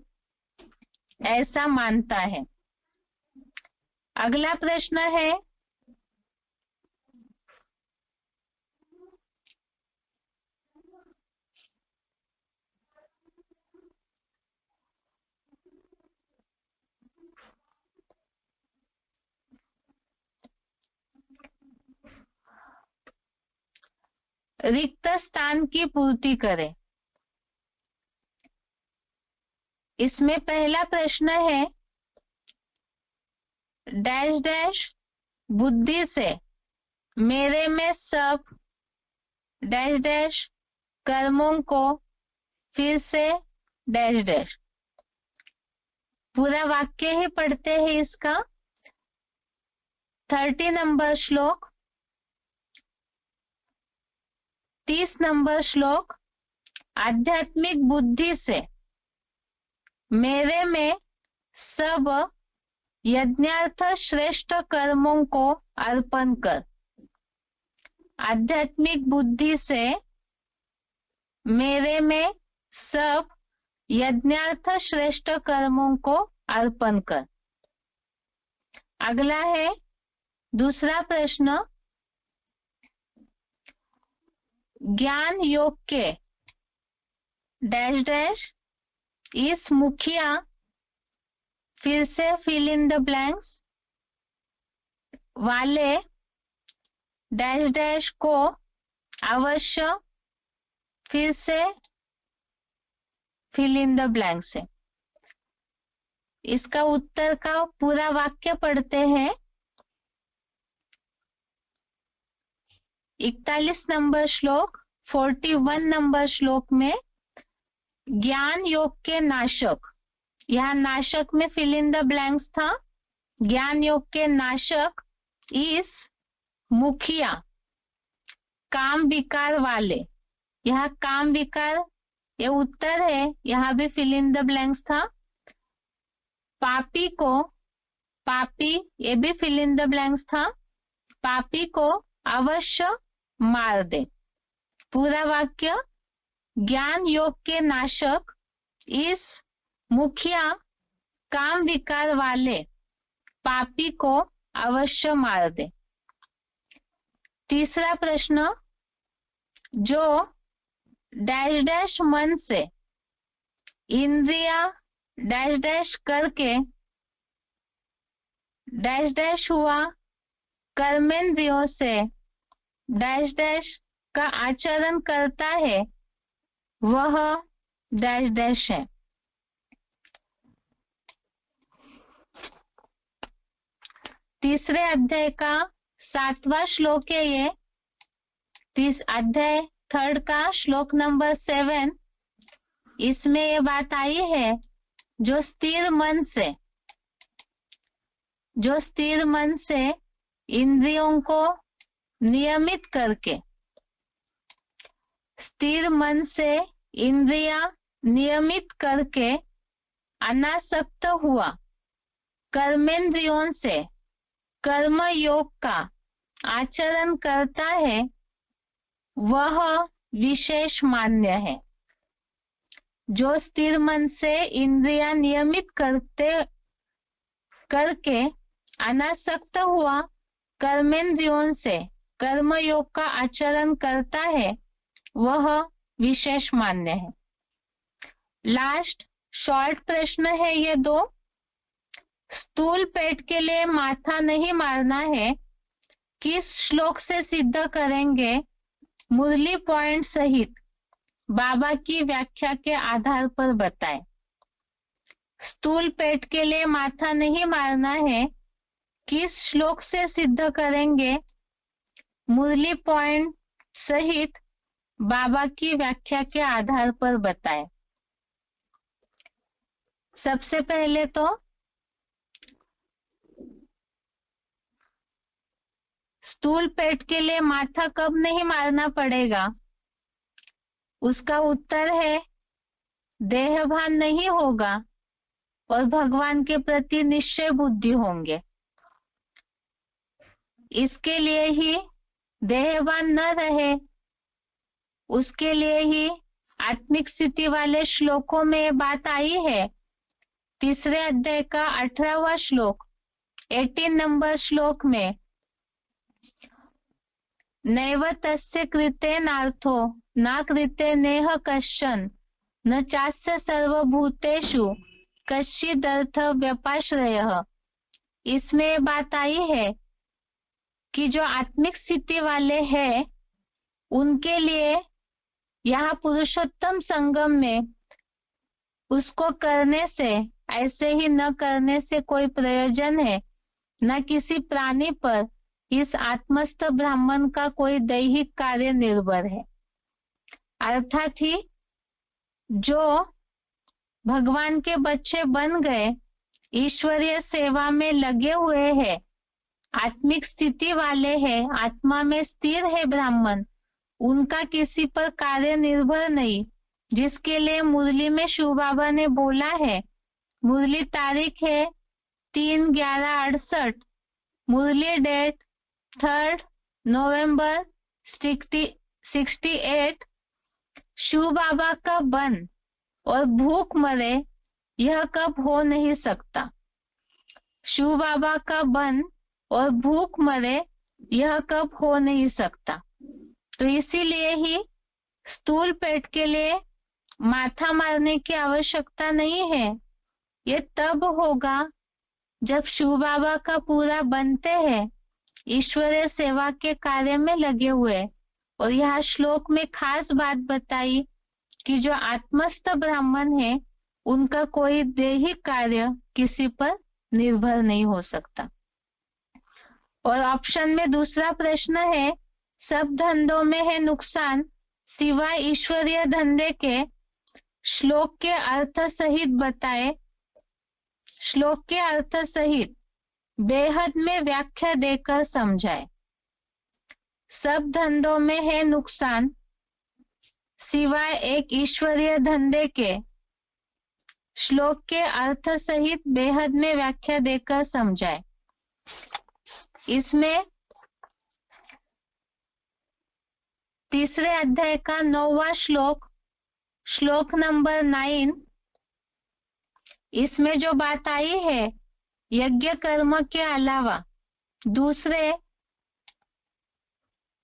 ऐसा मानता है। अगला प्रश्न है रिक्त स्थान की पूर्ति करें। इसमें पहला प्रश्न है डैश डैश बुद्धि से मेरे में सब डैश डैश कर्मों को फिर से डैश डैश। पूरा वाक्य ही पढ़ते हैं इसका। 30 नंबर श्लोक। 30 नंबर श्लोक। आध्यात्मिक बुद्धि से मेरे में सब यज्ञार्थ श्रेष्ठ कर्मों को अर्पण कर। आध्यात्मिक बुद्धि से मेरे में सब यज्ञार्थ श्रेष्ठ कर्मों को अर्पण कर। अगला है दूसरा प्रश्न ज्ञान योग के डैश डैश इस मुखिया फिर से फिल इन द ब्लैंक्स वाले डैश डैश को अवश्य फिर से फिल इन द ब्लैंक्स है। इसका उत्तर का पूरा वाक्य पढ़ते हैं। 41 नंबर श्लोक। 41 नंबर श्लोक में ज्ञान योग के नाशक, यहाँ नाशक में फिल इन द ब्लैंक्स था। ज्ञान योग के नाशक इस मुखिया काम विकार वाले, यहाँ काम विकार ये उत्तर है, यहाँ भी फिल इन द ब्लैंक्स था। पापी को पापी ये भी फिल इन द ब्लैंक्स था। पापी को अवश्य मार दे। पूरा वाक्य ज्ञान योग के नाशक इस मुखिया काम विकार वाले पापी को अवश्य मार दे। तीसरा प्रश्न जो डैश डैश मन से इंद्रिया डैश डैश करके डैश डैश हुआ, कर्मेंद्रियों से डैश डैश का आचरण करता है, वह डैश डैश है। तीसरे अध्याय का 7वां श्लोक है ये। अध्याय 3 का श्लोक नंबर 7। इसमें ये बात आई है, जो स्थिर मन से इंद्रियों को नियमित करके, स्थिर मन से इंद्रिया नियमित करके अनासक्त हुआ, कर्मेंद्रियों से कर्म योग का आचरण करता है, वह विशेष मान्य है। जो स्थिर मन से इंद्रिया नियमित करके अनासक्त हुआ, कर्मेंद्रियों से कर्म योग का आचरण करता है, वह विशेष मान्य है। लास्ट शॉर्ट प्रश्न है ये 2। स्थूल पेट के लिए माथा नहीं मारना है, किस श्लोक से सिद्ध करेंगे? मुरली पॉइंट सहित बाबा की व्याख्या के आधार पर बताएं। स्थूल पेट के लिए माथा नहीं मारना है, किस श्लोक से सिद्ध करेंगे? मुरली पॉइंट सहित बाबा की व्याख्या के आधार पर बताएं। सबसे पहले तो स्थूल पेट के लिए माथा कब नहीं मारना पड़ेगा? उसका उत्तर है, देहभान नहीं होगा और भगवान के प्रति निश्चय बुद्धि होंगे। इसके लिए ही देहभान न रहे, उसके लिए ही आत्मिक स्थिति वाले श्लोकों में बात आई है। तीसरे अध्याय का 18वां श्लोक, 18 नंबर श्लोक में, नैव तस्य कृतेनार्थो न कृते नेह कश्चन न चास्य सर्वभूतेषु कश्चिदर्थ व्यपाश्रयः। इसमें बात आई है कि जो आत्मिक स्थिति वाले हैं, उनके लिए यहाँ पुरुषोत्तम संगम में उसको करने से, ऐसे ही न करने से कोई प्रयोजन है, न किसी प्राणी पर इस आत्मस्थ ब्राह्मण का कोई दैहिक कार्य निर्भर है। अर्थात ही जो भगवान के बच्चे बन गए, ईश्वरीय सेवा में लगे हुए हैं, आत्मिक स्थिति वाले हैं, आत्मा में स्थिर है ब्राह्मण, उनका किसी पर कार्य निर्भर नहीं। जिसके लिए मुरली में शिव बाबा ने बोला है, मुरली तारीख है 3/11/68, मुरली डेट 3 नवंबर 68। शिव बाबा का बन और भूख मरे, यह कब हो नहीं सकता। शिव बाबा का बन और भूख मरे, यह कब हो नहीं सकता। तो इसीलिए ही स्थूल पेट के लिए माथा मारने की आवश्यकता नहीं है। ये तब होगा जब शिव बाबा का पूरा बनते हैं, ईश्वरीय सेवा के कार्य में लगे हुए। और यह श्लोक में खास बात बताई कि जो आत्मस्थ ब्राह्मण है, उनका कोई दैहिक कार्य किसी पर निर्भर नहीं हो सकता। और ऑप्शन में दूसरा प्रश्न है, सब धंधों में है नुकसान सिवाय ईश्वरीय धंधे के, श्लोक के अर्थ सहित बताए। श्लोक के अर्थ सहित बेहद में व्याख्या देकर समझाए। सब धंधों में है नुकसान सिवाय एक ईश्वरीय धंधे के, श्लोक के अर्थ सहित बेहद में व्याख्या देकर समझाए। इसमें तीसरे अध्याय का 9वां श्लोक, श्लोक नंबर 9, इसमें जो बात आई है, यज्ञ कर्म के अलावा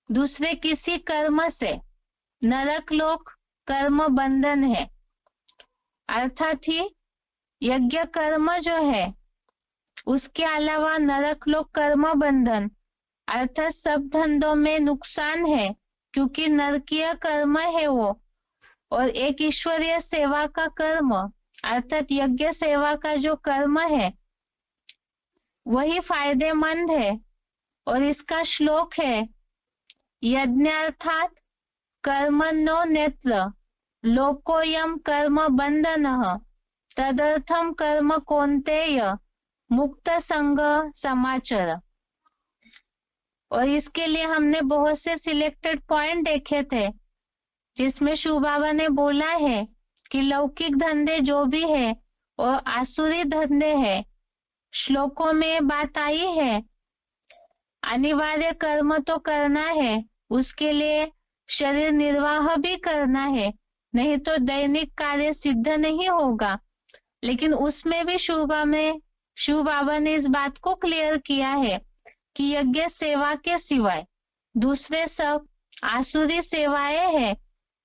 दूसरे किसी कर्म से नरक लोक कर्म बंधन है। अर्थात ही यज्ञ कर्म जो है, उसके अलावा नरक लोक कर्म बंधन अर्थात सब धंधों में नुकसान है, क्योंकि नरकीय कर्म है वो, और एक ईश्वरीय सेवा का कर्म अर्थात यज्ञ सेवा का जो कर्म है वही फायदेमंद है। और इसका श्लोक है, यज्ञार्थात कर्मणो नेत्र लोकोयम कर्म बंधनः तदर्थम कर्म कौन्तेय मुक्त संग समाचर। और इसके लिए हमने बहुत से सिलेक्टेड पॉइंट देखे थे, जिसमें शिव बाबा ने बोला है कि लौकिक धंधे जो भी है और आसुरी धंधे है। श्लोकों में बात आई है, अनिवार्य कर्म तो करना है, उसके लिए शरीर निर्वाह भी करना है, नहीं तो दैनिक कार्य सिद्ध नहीं होगा। लेकिन उसमें भी शिव बाबा ने इस बात को क्लियर किया है कि यज्ञ सेवा के सिवाय दूसरे सब आसुरी सेवाएं हैं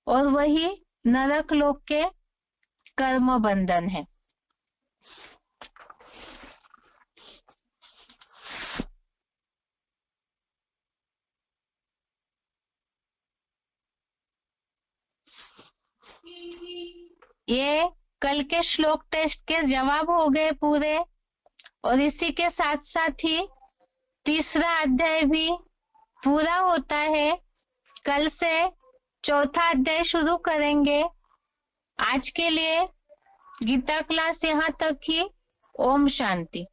और वही नरक लोक के कर्म बंधन है। ये कल के श्लोक टेस्ट के जवाब हो गए पूरे, और इसी के साथ साथ ही तीसरा अध्याय भी पूरा होता है। कल से चौथा अध्याय शुरू करेंगे। आज के लिए गीता क्लास यहाँ तक ही। ओम शांति।